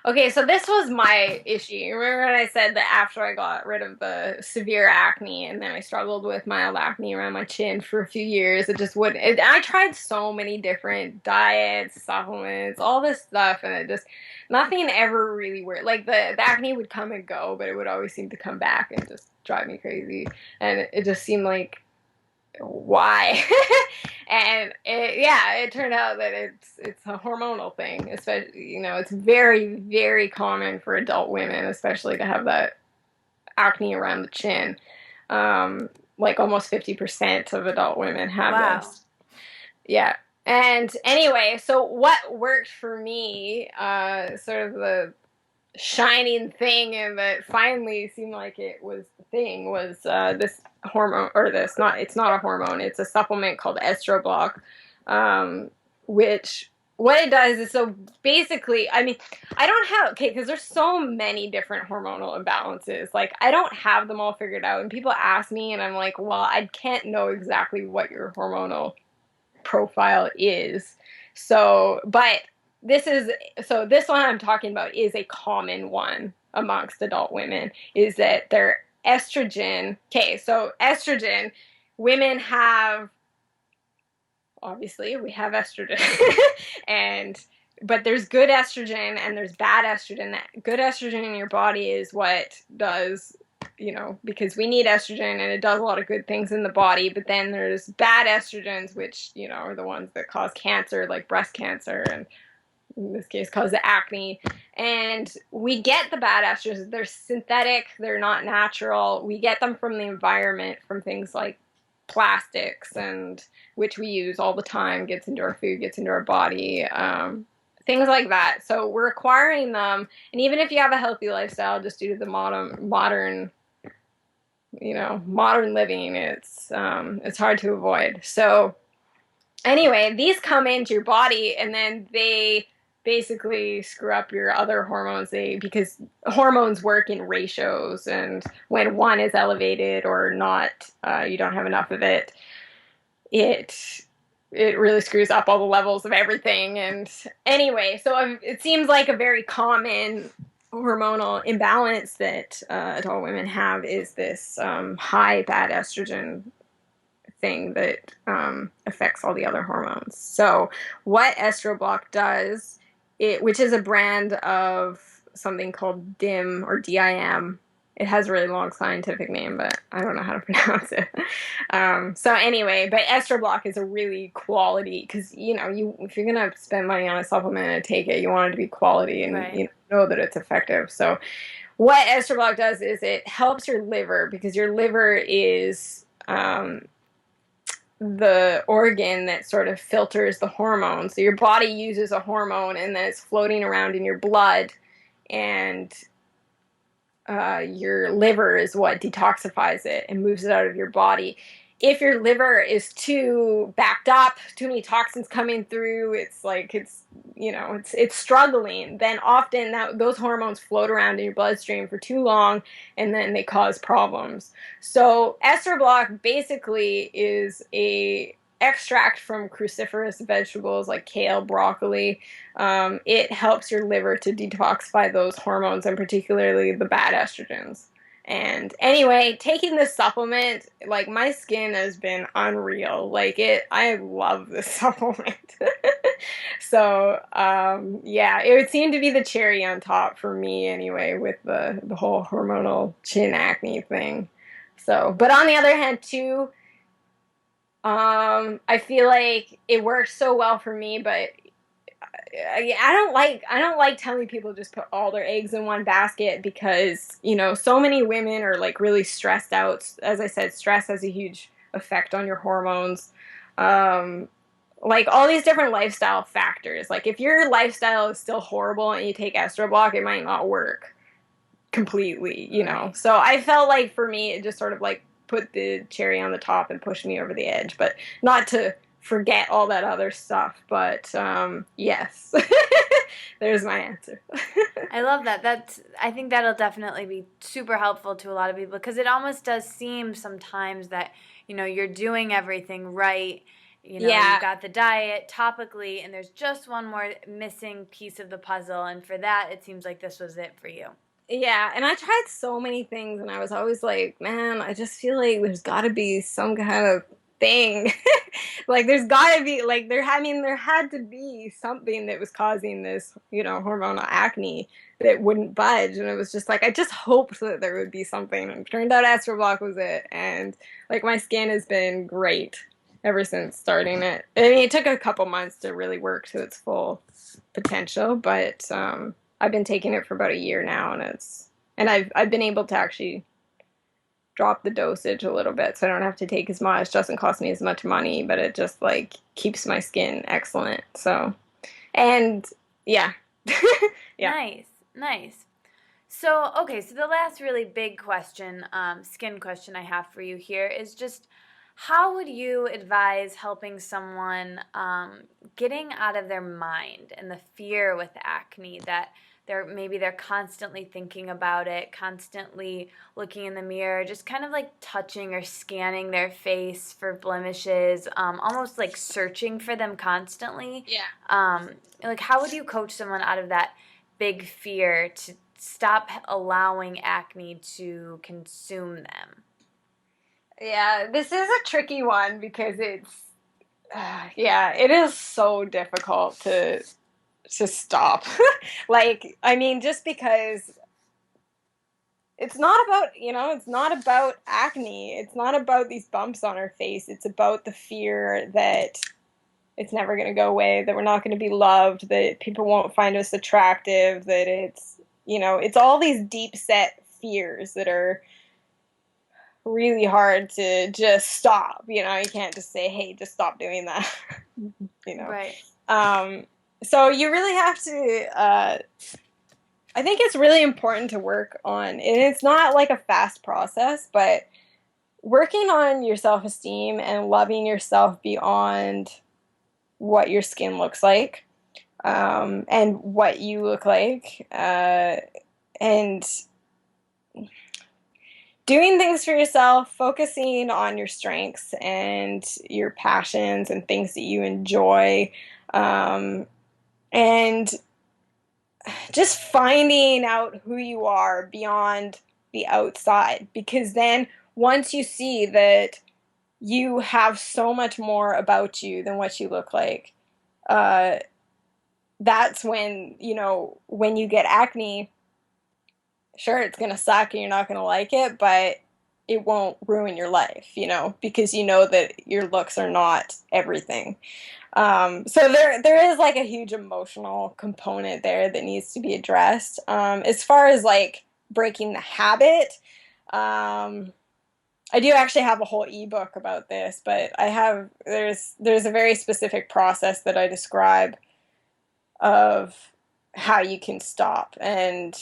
Okay, so this was my issue. Remember when I said that after I got rid of the severe acne and then I struggled with mild acne around my chin for a few years, it just wouldn't. I tried so many different diets, supplements, all this stuff, and it just, nothing ever really worked. Like the acne would come and go, but it would always seem to come back and just drive me crazy. And it just seemed like, why? And it turned out that it's a hormonal thing. Especially, it's very, very common for adult women, especially to have that acne around the chin. Like almost 50% of adult women have Wow. this. Yeah. And anyway, so what worked for me, sort of the shining thing and that finally seemed like it was the thing was this hormone, or this not it's not a hormone, it's a supplement called estroblock, which what it does is, so basically, I mean, I don't have, okay, because there's so many different hormonal imbalances, like I don't have them all figured out, and people ask me and I'm like, well, I can't know exactly what your hormonal profile is. So, but this one I'm talking about is a common one amongst adult women, is that their estrogen. Okay, so estrogen, women have, obviously we have estrogen, and but there's good estrogen and there's bad estrogen. Good estrogen in your body is what does, because we need estrogen and it does a lot of good things in the body, but then there's bad estrogens, which, are the ones that cause cancer, like breast cancer, and in this case cause the acne. And we get the bad estrogens. They're synthetic. They're not natural. We get them from the environment, from things like plastics, and which we use all the time, gets into our food, gets into our body, things like that. So we're acquiring them. And even if you have a healthy lifestyle, just due to the modern living, it's hard to avoid. So anyway, these come into your body and then they basically screw up your other hormones. Because hormones work in ratios, and when one is elevated or not, you don't have enough of it, it really screws up all the levels of everything. And anyway, so it seems like a very common hormonal imbalance that adult women have is this high bad estrogen thing that affects all the other hormones. So what Estroblock does, which is a brand of something called DIM or DIM. It has a really long scientific name, but I don't know how to pronounce it. So anyway, but Estroblock is a really quality, because if you're gonna spend money on a supplement and take it, you want it to be quality and right. know that it's effective. So what Estroblock does is it helps your liver, because your liver is the organ that sort of filters the hormone. So your body uses a hormone and then it's floating around in your blood, and your liver is what detoxifies it and moves it out of your body. If your liver is too backed up, too many toxins coming through, it's struggling, then often those hormones float around in your bloodstream for too long, and then they cause problems. So Estroblock basically is a extract from cruciferous vegetables like kale, broccoli. It helps your liver to detoxify those hormones, and particularly the bad estrogens. And anyway, taking this supplement, like, my skin has been unreal. I love this supplement. So, yeah, it would seem to be the cherry on top for me anyway, with the whole hormonal chin acne thing. So, but on the other hand too, I feel like it works so well for me, but I don't like telling people to just put all their eggs in one basket, because so many women are like really stressed out. As I said, stress has a huge effect on your hormones. Like all these different lifestyle factors. Like if your lifestyle is still horrible and you take Estroblock, it might not work completely. So I felt like for me it just sort of like put the cherry on the top and pushed me over the edge, but not to forget all that other stuff. But yes, there's my answer. I love that. I think that'll definitely be super helpful to a lot of people, because it almost does seem sometimes that you're doing everything right. Yeah. You've got the diet topically, and there's just one more missing piece of the puzzle, and for that it seems like this was it for you. Yeah, and I tried so many things, and I was always like, man, I just feel like there's got to be some kind of thing. Like there's got to be there had to be something that was causing this, hormonal acne that wouldn't budge, and it was just like I just hoped that there would be something. And it turned out Estroblock was it, and my skin has been great ever since starting it. I mean, it took a couple months to really work to its full potential, but I've been taking it for about a year now, and I've been able to actually drop the dosage a little bit, so I don't have to take as much. It doesn't cost me as much money, but it just keeps my skin excellent. So, and yeah. Yeah. Nice. So, okay, so the last really big question, skin question I have for you here is just, how would you advise helping someone getting out of their mind and the fear with acne that they're constantly thinking about it, constantly looking in the mirror, just kind of like touching or scanning their face for blemishes, almost like searching for them constantly? Yeah. How would you coach someone out of that big fear to stop allowing acne to consume them? Yeah, this is a tricky one, because it is so difficult to to stop. Like, I mean, just because it's not about, it's not about acne. It's not about these bumps on our face. It's about the fear that it's never going to go away, that we're not going to be loved, that people won't find us attractive, that it's all these deep set fears that are really hard to just stop. You can't just say, hey, just stop doing that. Right. So you really have to, I think it's really important to work on, and it's not like a fast process, but working on your self-esteem and loving yourself beyond what your skin looks like, and what you look like, and doing things for yourself, focusing on your strengths and your passions and things that you enjoy, and just finding out who you are beyond the outside. Because then once you see that you have so much more about you than what you look like, that's when, when you get acne, sure, it's going to suck and you're not going to like it, but it won't ruin your life, because you know that your looks are not everything. So there is like a huge emotional component there that needs to be addressed. As far as like breaking the habit, I do actually have a whole ebook about this, but there's a very specific process that I describe of how you can stop, and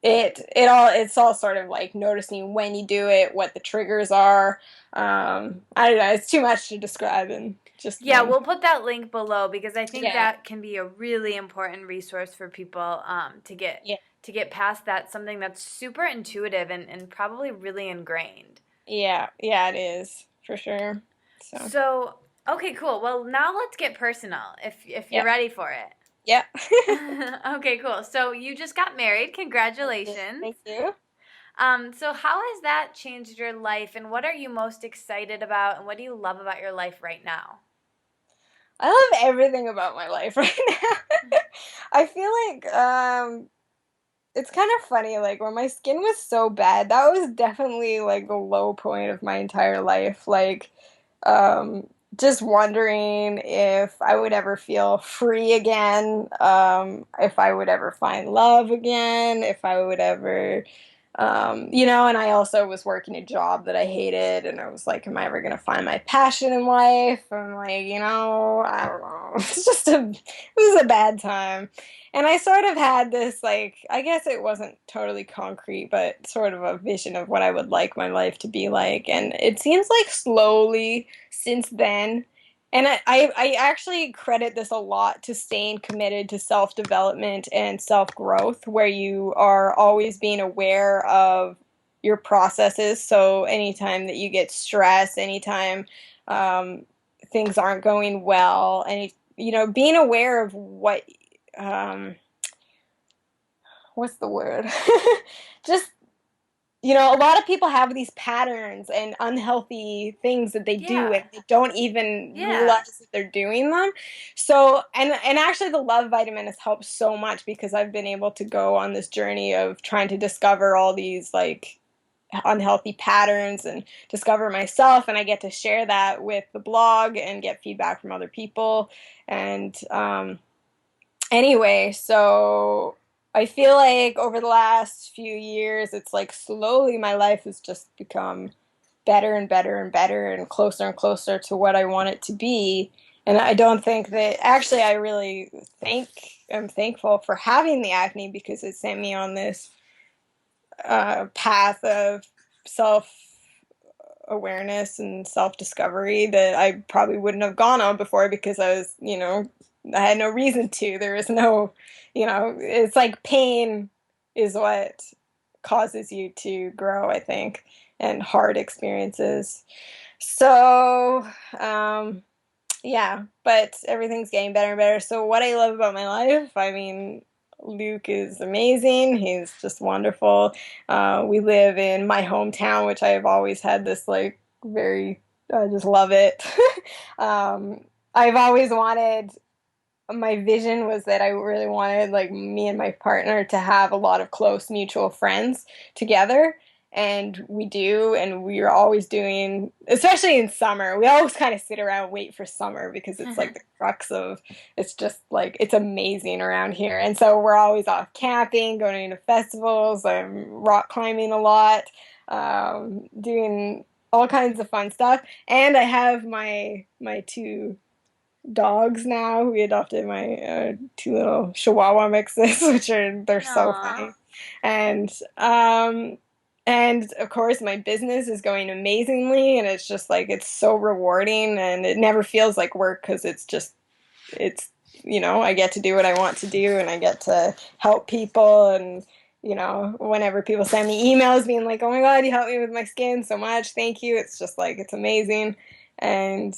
it's all sort of like noticing when you do it, what the triggers are. I don't know, it's too much to describe in just Yeah, one. we'll put that link below because I think Yeah. that can be a really important resource for people to get past that, something that's super intuitive and probably really ingrained. Yeah, it is for sure. So, okay, cool. Well, now let's get personal if you're ready for it. Yeah. Okay, cool. So you just got married. Congratulations. Thank you. So how has that changed your life, and what are you most excited about, and what do you love about your life right now? I love everything about my life right now. I feel like it's kind of funny, like when my skin was so bad, that was definitely like the low point of my entire life. Like, just wondering if I would ever feel free again, if I would ever find love again, if I would ever, and I also was working a job that I hated, and I was like, am I ever going to find my passion in life? I'm like, I don't know. It was a bad time. And I sort of had this, like, I guess it wasn't totally concrete, but sort of a vision of what I would like my life to be like. And it seems like slowly since then, and I actually credit this a lot to staying committed to self-development and self-growth, where you are always being aware of your processes. So anytime that you get stressed, anytime things aren't going well, and being aware of what's the word? Just, a lot of people have these patterns and unhealthy things that they do, and they don't even realize that they're doing them. So, and actually the love vitamin has helped so much, because I've been able to go on this journey of trying to discover all these like unhealthy patterns and discover myself, and I get to share that with the blog and get feedback from other people. And anyway, so I feel like over the last few years, it's like slowly my life has just become better and better and better and closer to what I want it to be. And I don't think that, actually, I really am thankful for having the acne, because it sent me on this path of self-awareness and self-discovery that I probably wouldn't have gone on before, because I was, I had no reason to. There was no, it's like pain is what causes you to grow, I think, and hard experiences. So, yeah, but everything's getting better and better. So what I love about my life, I mean, Luke is amazing. He's just wonderful. We live in my hometown, which I have always had this like I just love it. I've always wanted my vision was that I really wanted like me and my partner to have a lot of close mutual friends together. And we do, and we are always doing, especially in summer, we always kind of sit around and wait for summer because it's like the crux of, it's just like, it's amazing around here. And so we're always off camping, going to festivals, rock climbing a lot, doing all kinds of fun stuff. And I have my two dogs now. We adopted my two little Chihuahua mixes, which they're so Aw. funny, and um, and of course my business is going amazingly, and it's just like it's so rewarding, and it never feels like work because it's I get to do what I want to do, and I get to help people and. Whenever people send me emails being like, "Oh my God, you helped me with my skin so much, thank you," it's just like it's amazing, and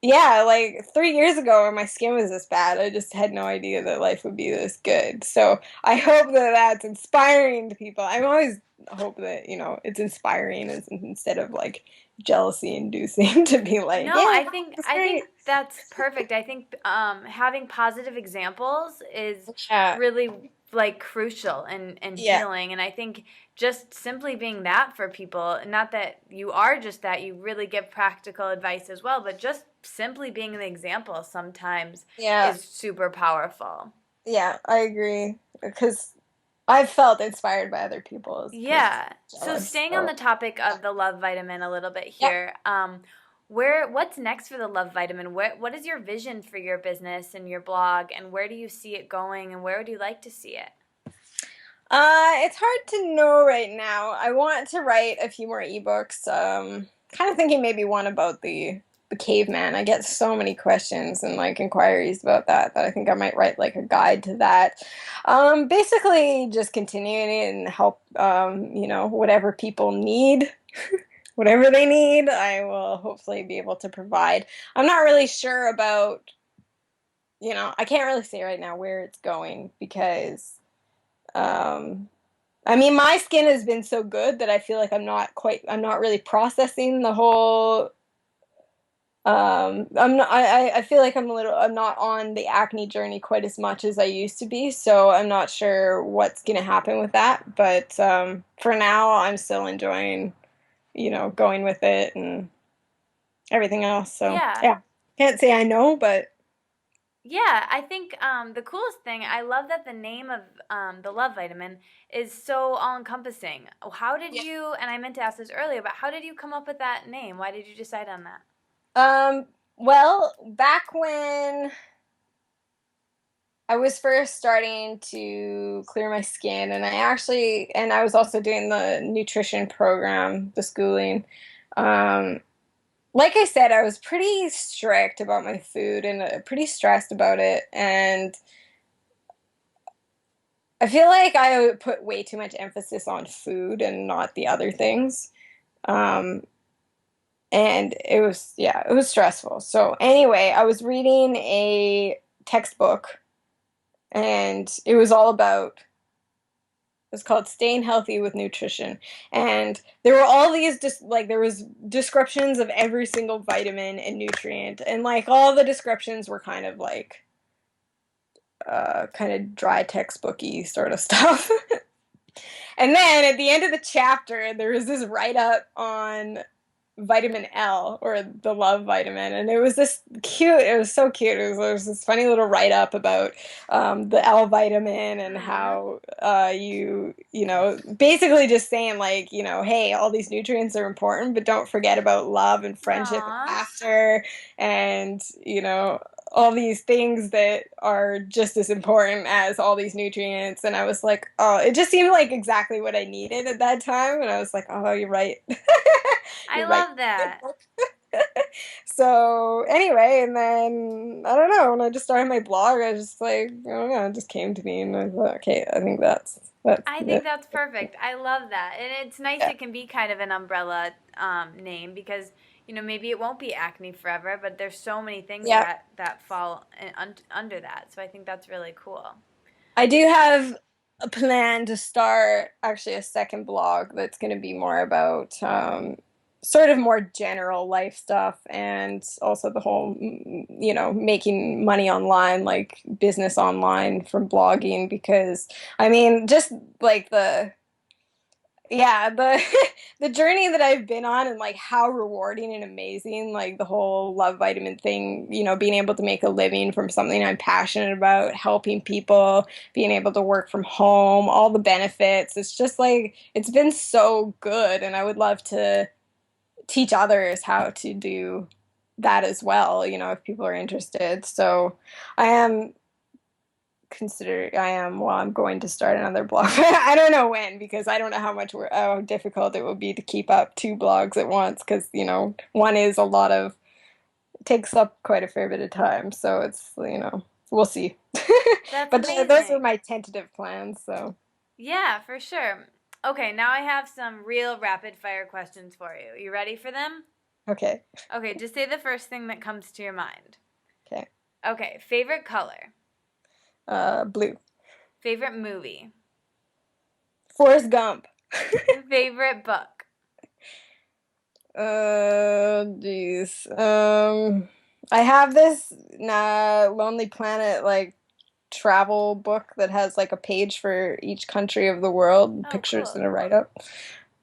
yeah, like 3 years ago when my skin was this bad, I just had no idea that life would be this good. So I hope that that's inspiring to people. I always hope that, it's inspiring instead of like jealousy inducing to be like, No, yeah, that's I great. think that's perfect. I think having positive examples is Yeah, really like crucial and yeah, healing. And I think just simply being that for people, not that you are just that, you really give practical advice as well, but just simply being an example sometimes yeah, is super powerful. yeah, I agree. Because I've felt inspired by other people as opposed to Yeah. So jealous. staying on So, the topic of the love vitamin a little bit yeah. here, what's next for the love vitamin? What is your vision for your business and your blog, and where do you see it going, and where would you like to see it? It's hard to know right now. I want to write a few more ebooks. Kind of thinking maybe one about the caveman. I get so many questions and like inquiries about that I think I might write like a guide to that. Basically just continuing and help whatever people need. Whatever they need, I will hopefully be able to provide. I'm not really sure about, I can't really say right now where it's going because um I mean, my skin has been so good that I feel like I'm not really processing the whole, I feel like I'm not on the acne journey quite as much as I used to be, so I'm not sure what's going to happen with that, but, for now, I'm still enjoying, going with it and everything else, so, Yeah. yeah. Can't say I know, but, Yeah, I think the coolest thing, I love that the name of the love vitamin is so all encompassing. How did yeah. you, and I meant to ask this earlier, but how did you come up with that name? Why did you decide on that? Um, well, back when I was first starting to clear my skin, and I was also doing the nutrition program, the schooling. Um, like I said, I was pretty strict about my food and pretty stressed about it. And I feel like I put way too much emphasis on food and not the other things. Um, and it was stressful. So anyway, I was reading a textbook and it was all about it's called Staying Healthy with Nutrition. And there were all these just like there was descriptions of every single vitamin and nutrient and like all the descriptions were kind of like kind of dry textbooky sort of stuff. And then at the end of the chapter there was this write up on vitamin L or the love vitamin, and it was this cute. It was so cute. It was this funny little write up about the L vitamin and Mm. how basically just saying like hey, all these nutrients are important, but don't forget about love and friendship and Aw. laughter, and all these things that are just as important as all these nutrients. And I was like, oh, it just seemed like exactly what I needed at that time. And I was like, oh, you're right. I You're right. love that. So anyway, and then I don't know, when I just started my blog, I just like, I don't know, it just came to me and I thought, okay, I think that's I think it. that's perfect. I love that. And it's nice Yeah. it can be kind of an umbrella name because, maybe it won't be acne forever, but there's so many things Yeah. that fall under that. So I think that's really cool. I do have a plan to start actually a second blog that's going to be more about sort of more general life stuff, and also the whole, making money online, like business online from blogging, because I mean, just like the the journey that I've been on, and like how rewarding and amazing, like the whole love vitamin thing, being able to make a living from something I'm passionate about, helping people, being able to work from home, all the benefits. It's just like it's been so good, and I would love to teach others how to do that as well, if people are interested. So I am I'm going to start another blog. I don't know when, because I don't know how difficult it will be to keep up two blogs at once, because one is a lot of takes up quite a fair bit of time, so it's we'll see. That's But those are amazing. my tentative plans, so Yeah, for sure. Okay, now I have some real rapid fire questions for you. You ready for them? okay. Okay, just say the first thing that comes to your mind. Okay. Okay, favorite color? Blue. Favorite movie? Forrest Gump. Favorite book? Geez. I have this Lonely Planet like travel book that has like a page for each country of the world, Oh, pictures cool. and a write up.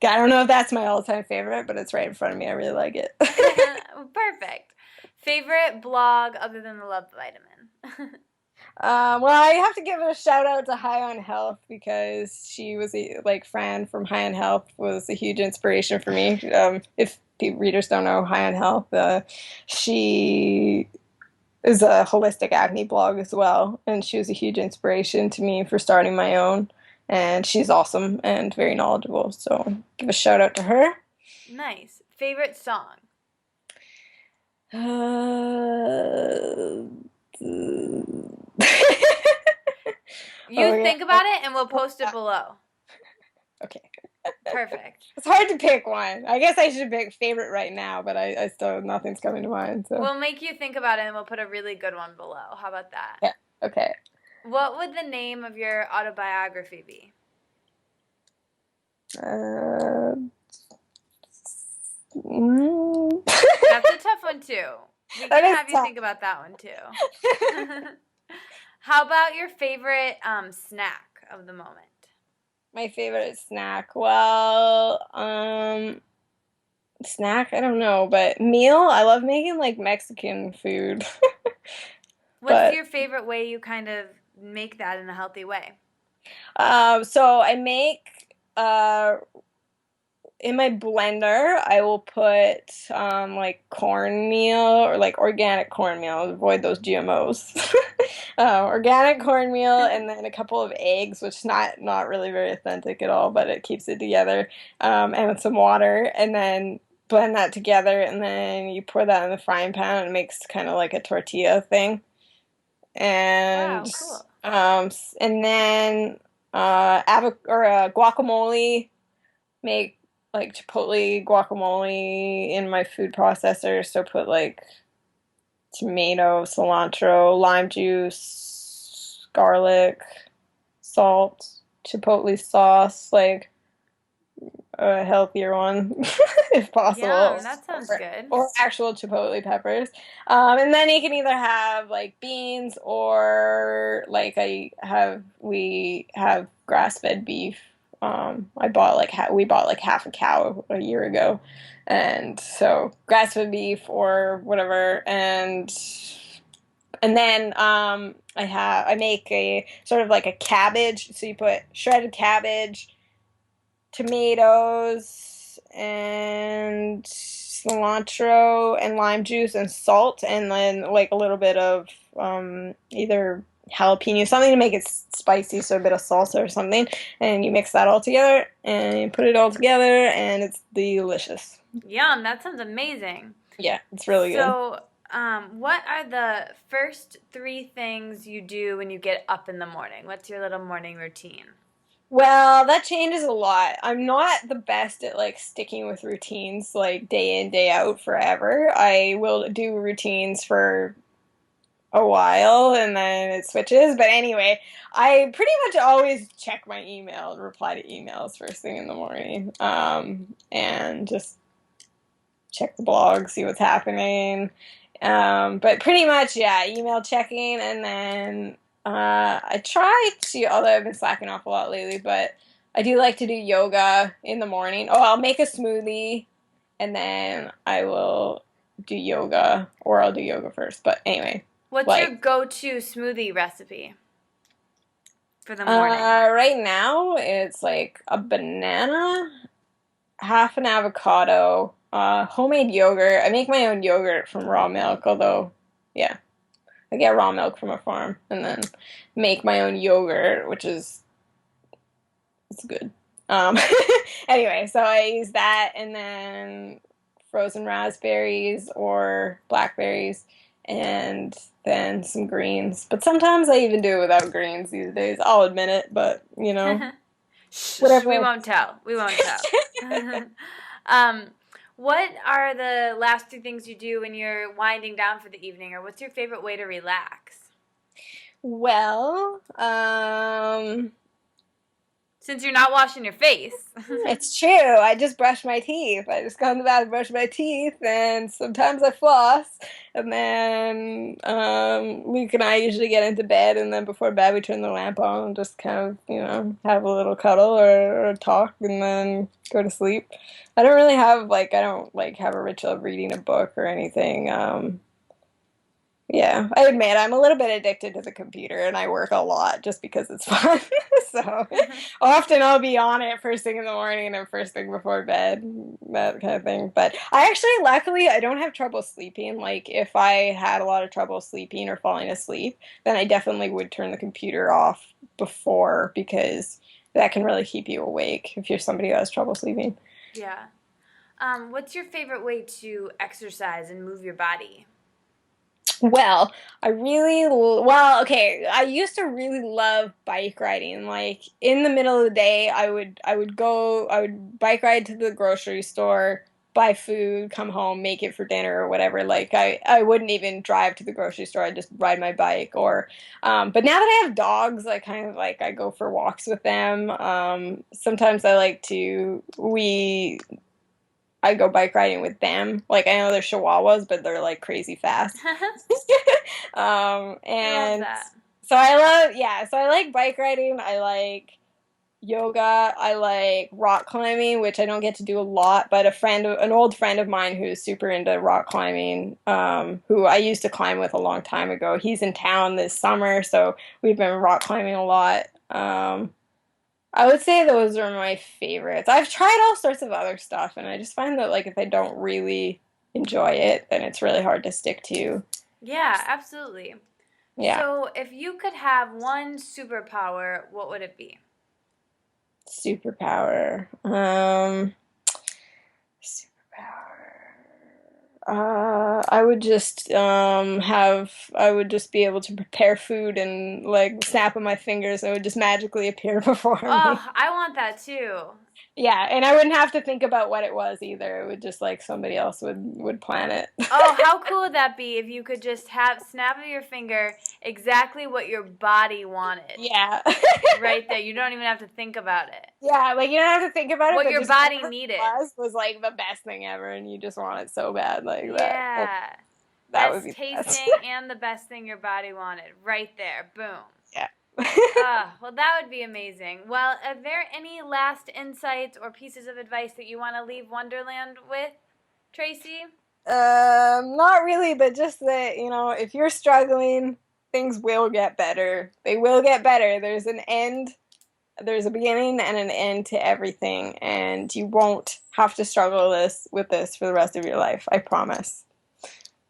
I don't know if that's my all-time favorite, but it's right in front of me. I really like it. Perfect. Favorite blog other than the Love Vitamin? Well, I have to give a shout out to High on Health, because she was Fran from High on Health was a huge inspiration for me. If readers don't know High on Health, she is a holistic acne blog as well, and she was a huge inspiration to me for starting my own. And she's awesome and very knowledgeable, so give a shout out to her. Nice. Favorite song? Uh, You oh yeah. think about it and we'll post it below. Okay. Perfect. It's hard to pick one. I guess I should pick favorite right now, but I still nothing's coming to mind. So We'll make you think about it and we'll put a really good one below. How about that? yeah. Okay. What would the name of your autobiography be? Uh, That's a tough one too. We that can is have you tough. think about that one too. How about your favorite snack of the moment? My favorite snack. Well, snack. I don't know, but meal. I love making like Mexican food. What's But your favorite way you kind of make that in a healthy way? so I make in my blender, I will put like cornmeal, or like organic cornmeal. Avoid those GMOs. Organic cornmeal, and then a couple of eggs, which is not really very authentic at all, but it keeps it together. And some water, and then blend that together, and then you pour that in the frying pan, and it makes kind of like a tortilla thing. And Wow, cool. and then guacamole. Make like chipotle guacamole in my food processor. So put like tomato, cilantro, lime juice, garlic, salt, chipotle sauce, like a healthier one if possible, Yum, that sounds good. or actual chipotle peppers. And then you can either have like beans, or like we have grass-fed beef. We bought like half a cow a year ago, and so grass-fed beef or whatever. And then I make a sort of like a cabbage. So you put shredded cabbage, tomatoes, and cilantro, and lime juice, and salt, and then like a little bit of either jalapeno, something to make it spicy, so a bit of salsa or something, and you mix that all together and you put it all together, and it's delicious. Yum, that sounds amazing. Yeah, it's really good. So, what are the first three things you do when you get up in the morning? What's your little morning routine? Well, that changes a lot. I'm not the best at like sticking with routines like day in, day out forever. I will do routines for a while and then it switches. But anyway, I pretty much always check my email and reply to emails first thing in the morning. And just check the blog, see what's happening. But pretty much, yeah, email checking, and then I try to, although I've been slacking off a lot lately, but I do like to do yoga in the morning. Oh, I'll make a smoothie, and then I will do yoga, or I'll do yoga first. But anyway. What's your go-to smoothie recipe for the morning? Right now, it's like a banana, half an avocado, homemade yogurt. I make my own yogurt from raw milk, although, yeah, I get raw milk from a farm, and then make my own yogurt, which is, it's good. Anyway, so I use that, and then frozen raspberries or blackberries, and then some greens. But sometimes I even do it without greens these days. I'll admit it, but, you know. Whatever. We won't tell. We won't tell. What are the last 2 things you do when you're winding down for the evening, or what's your favorite way to relax? Well, since you're not washing your face. It's true. I just brush my teeth. I just go in the bathroom, brush my teeth, and sometimes I floss. And then Luke and I usually get into bed, and then before bed we turn the lamp on and just kind of, you know, have a little cuddle or talk, and then go to sleep. I don't really have, like, I don't, like, have a ritual of reading a book or anything. Yeah, I admit I'm a little bit addicted to the computer, and I work a lot just because it's fun. So often I'll be on it first thing in the morning and first thing before bed, that kind of thing. But I actually, luckily, I don't have trouble sleeping. Like, if I had a lot of trouble sleeping or falling asleep, then I definitely would turn the computer off before, because that can really keep you awake if you're somebody who has trouble sleeping. Yeah. What's your favorite way to exercise and move your body? Well, I used to really love bike riding. Like, in the middle of the day, I would bike ride to the grocery store, buy food, come home, make it for dinner or whatever. Like, I wouldn't even drive to the grocery store. I'd just ride my bike. Or, but now that I have dogs, I kind of, like, I go for walks with them. Sometimes I go bike riding with them. Like, I know they're Chihuahuas, but they're, like, crazy fast. And I love that. so I like bike riding. I like yoga. I like rock climbing, which I don't get to do a lot, but an old friend of mine who's super into rock climbing, who I used to climb with a long time ago, he's in town this summer, so we've been rock climbing a lot. I would say those are my favorites. I've tried all sorts of other stuff, and I just find that, like, if I don't really enjoy it, then it's really hard to stick to. Yeah, absolutely. Yeah. So if you could have one superpower, what would it be? Superpower. I would just be able to prepare food, and, like, snap of my fingers, it would just magically appear before me. Oh, I want that too. Yeah, and I wouldn't have to think about what it was either. It would just, like, somebody else would plan it. Oh, how cool would that be if you could just have snap of your finger exactly what your body wanted? Yeah. Right there. You don't even have to think about it. Yeah, like, you don't have to think about it. What but your just body needed. Was, like, the best thing ever, and you just want it so bad, like that. Yeah. That would be tasting and the best thing your body wanted. Right there. Boom. Yeah. Well, that would be amazing. Well, are there any last insights or pieces of advice that you want to leave Wonderland with, Tracy? Not really, but just that, you know, if you're struggling, things will get better. They will get better. There's an end. There's a beginning and an end to everything, and you won't have to struggle with this for the rest of your life. I promise.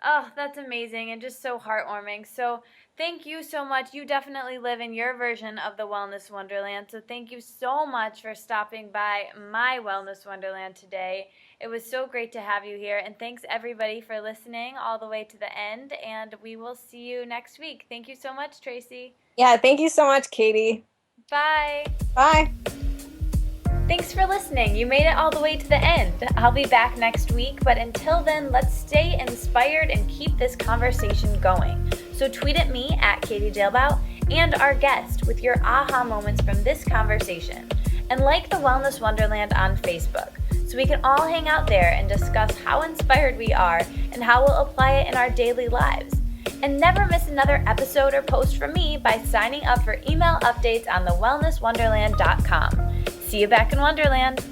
Oh, that's amazing and just so heartwarming. So thank you so much. You definitely live in your version of the Wellness Wonderland. So thank you so much for stopping by my Wellness Wonderland today. It was so great to have you here. And thanks, everybody, for listening all the way to the end. And we will see you next week. Thank you so much, Tracy. Yeah, thank you so much, Katie. Bye. Bye. Thanks for listening. You made it all the way to the end. I'll be back next week, but until then, let's stay inspired and keep this conversation going. So tweet at me at Katie Dalebout and our guest with your aha moments from this conversation. And like the Wellness Wonderland on Facebook, so we can all hang out there and discuss how inspired we are and how we'll apply it in our daily lives. And never miss another episode or post from me by signing up for email updates on thewellnesswonderland.com. See you back in Wonderland.